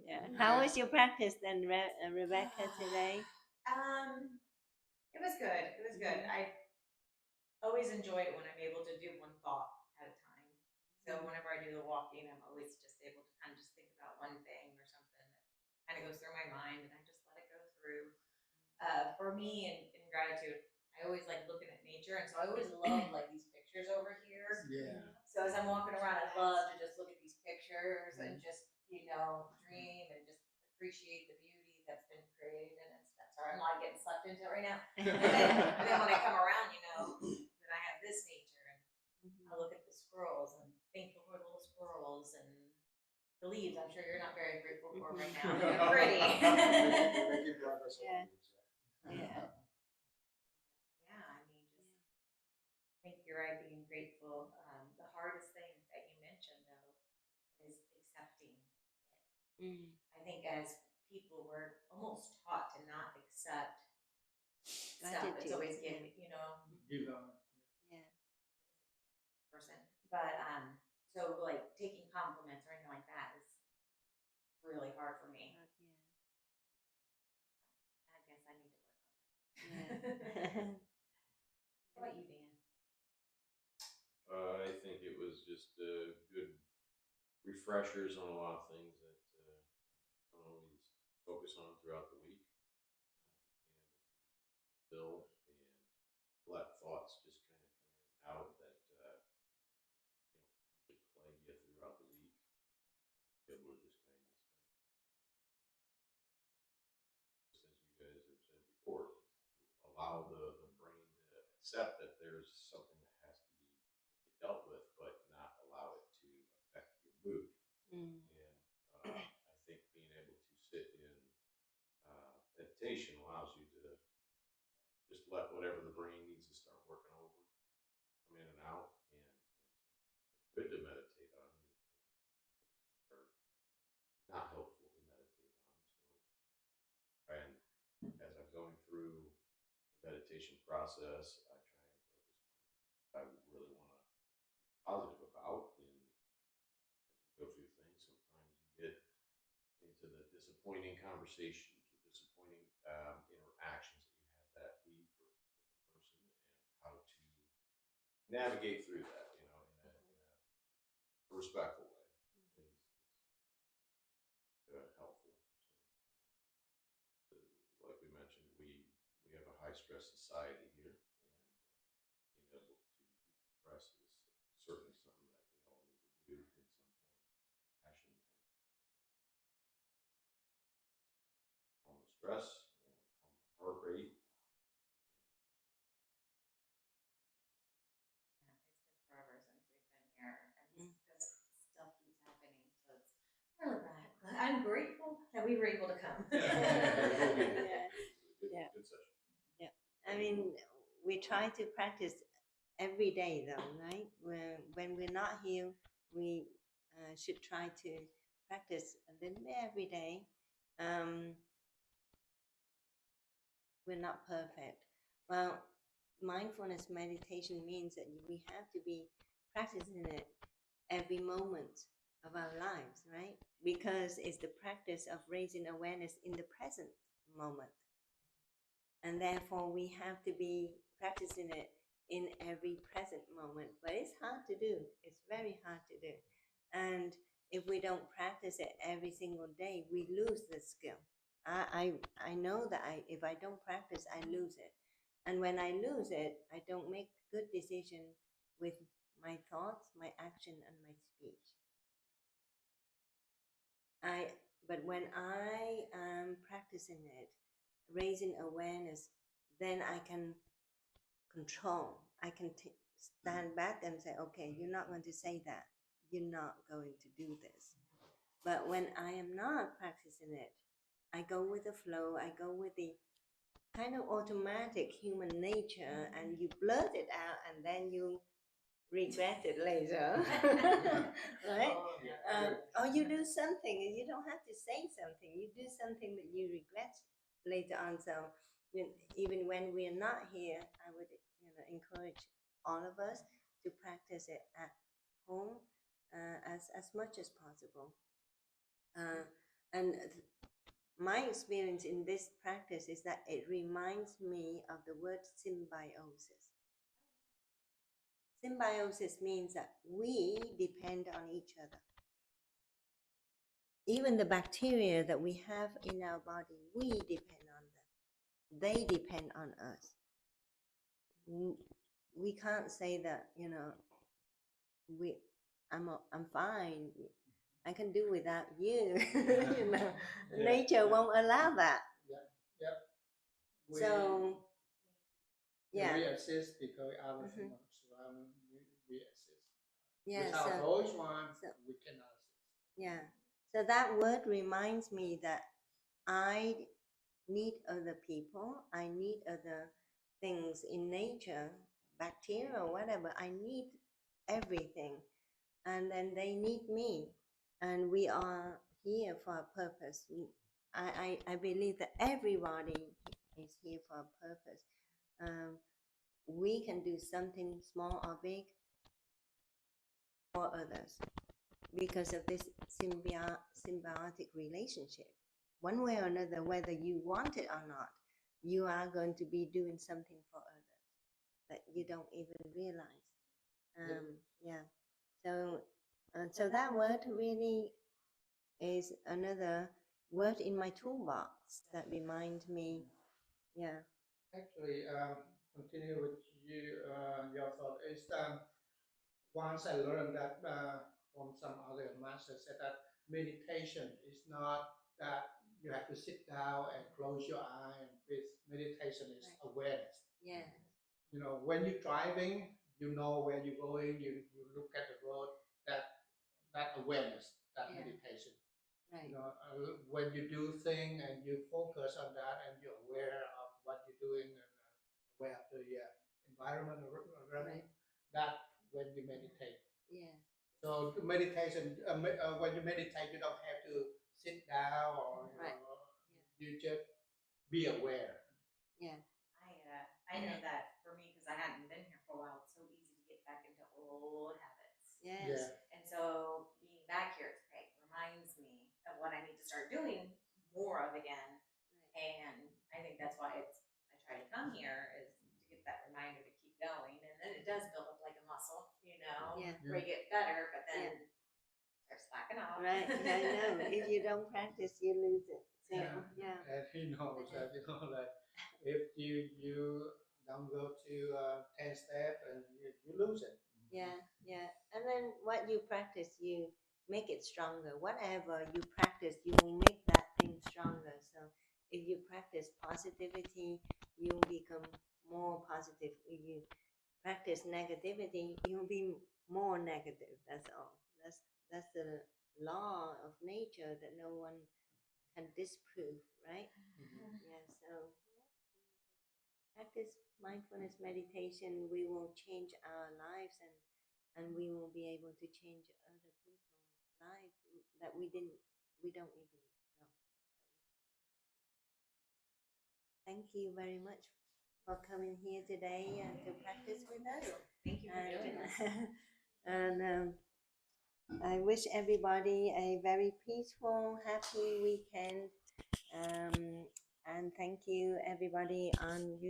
Yeah. How was your practice then, Rebecca, today? It was good. It was good. I always enjoy it when I'm able to do one thought at a time. So whenever I do the walking, I'm always just able to kind of just think about one thing or something that kind of goes through my mind, and I just let it go through. For me, in gratitude, I always like looking at nature, and so I always love like these pictures over here. Yeah. So as I'm walking around, I love to just look at these pictures and just, dream and just appreciate the beauty that's been created and stuff. Sorry, I'm not getting sucked into it right now. And then when I come around, then I have this nature and I look at the squirrels and thankful for the little squirrels and the leaves. I'm sure you're not very grateful for right now. They're pretty. We're making progress on Yeah. these, Yeah. Yeah, I mean, I think you're right, being grateful. The hardest thing that you mentioned, though, is accepting it. I think as people, we're almost taught to not accept stuff. It's Gratitude, always yeah. given, Yeah. person. But so like taking compliments or anything like that is really hard for me. I guess I need to work on that. Yeah. How about you, Dan? I think it was just good refreshers on a lot of things that I don't always focus on throughout the week. Build and let thoughts just kind of come out that could plague you throughout the week. Be able to just kind of just as you guys have said before, allow the brain to accept that there's something that has to be dealt with, but not allow it to affect your mood. And I think being able to sit in meditation allows you to just let whatever the brain needs to start working over come in and out, and it's good to meditate on, or not helpful to meditate on. So, and as I'm going through the meditation process, I try and focus on what I really want to be positive about. And as you go through things, sometimes you get into the disappointing conversations or disappointing interactions that you have that week or with the person, and how to navigate through that, in a respectful way is helpful. So, like we mentioned, we have a high stress society here, and being able to decompress is certainly something that we all need to do in some form of passion and calm the stress and calm the heart rate. It's been forever since we've been here, and because stuff keeps happening, so it's really bad. But I'm grateful that we were able to come. Yeah. Good session. I mean, we try to practice every day, though, right? When we're not here, we should try to practice a little bit every day. We're not perfect. Well, mindfulness meditation means that we have to be practicing it every moment of our lives, right? Because it's the practice of raising awareness in the present moment. And therefore, we have to be practicing it in every present moment. But it's hard to do. It's very hard to do. And if we don't practice it every single day, we lose the skill. I know that if I don't practice, I lose it. And when I lose it, I don't make good decisions with my thoughts, my action, and my speech. But when I am practicing it, raising awareness, then I can control. I can stand back and say, okay, you're not going to say that. You're not going to do this. But when I am not practicing it, I go with the flow. I go with the kind of automatic human nature, and you blurt it out, and then you regret it later, right? Or you do something, and you don't have to say something. You do something that you regret later on. So even when we are not here, I would encourage all of us to practice it at home as much as possible. And my experience in this practice is that it reminds me of the word symbiosis. Symbiosis means that we depend on each other. Even the bacteria that we have in our body, we depend on them. They depend on us. We can't say that, I'm fine. I can do without you. Nature won't allow that. We, So, yeah. We assist because other things surrounding we assist. Yeah. Without those ones, we cannot assist. Yeah. So that word reminds me that I need other people. I need other things in nature, bacteria or whatever. I need everything. And then they need me. And we are here for a purpose. I believe that everybody is here for a purpose. We can do something small or big for others because of this symbiotic relationship. One way or another, whether you want it or not, you are going to be doing something for others that you don't even realize. So that word really is another word in my toolbox that reminds me. Actually, continue with you. Your thought is once I learned that from some other masters said that meditation is not that you have to sit down and close your eye and breathe. Meditation is awareness. Yeah. When you're driving, you know where you're going. You look at the road. That awareness, that meditation. Right. When you do things and you focus on that and you're aware of what you're doing and aware of the environment around you, that when you meditate. Yeah. So meditation, when you meditate, you don't have to sit down or you just be aware. Yeah. I know that for me, because I hadn't been here for a while, it's so easy to get back into old habits. Yes. Yeah. And so being back here, it's great. Reminds me of what I need to start doing more of again. And I think that's why I try to come here is to get that reminder to keep going. And then it does build up like a muscle, Yeah. where you get better, but then start slacking off. Right. I know. If you don't practice, you lose it. So yeah. And he knows that that if you don't go to 10 step and you lose it. Yeah, yeah. And then what you practice, you make it stronger. Whatever you practice, you will make that thing stronger. So if you practice positivity, you will become more positive. If you practice negativity, you'll be more negative. That's all. That's the law of nature that no one can disprove, right? Yeah. So practice mindfulness meditation, we will change our lives and we will be able to change other people's lives that we don't even know. Thank you very much for coming here today and to practice with us. Thank you for doing this. And I wish everybody a very peaceful, happy weekend. And thank you everybody on YouTube.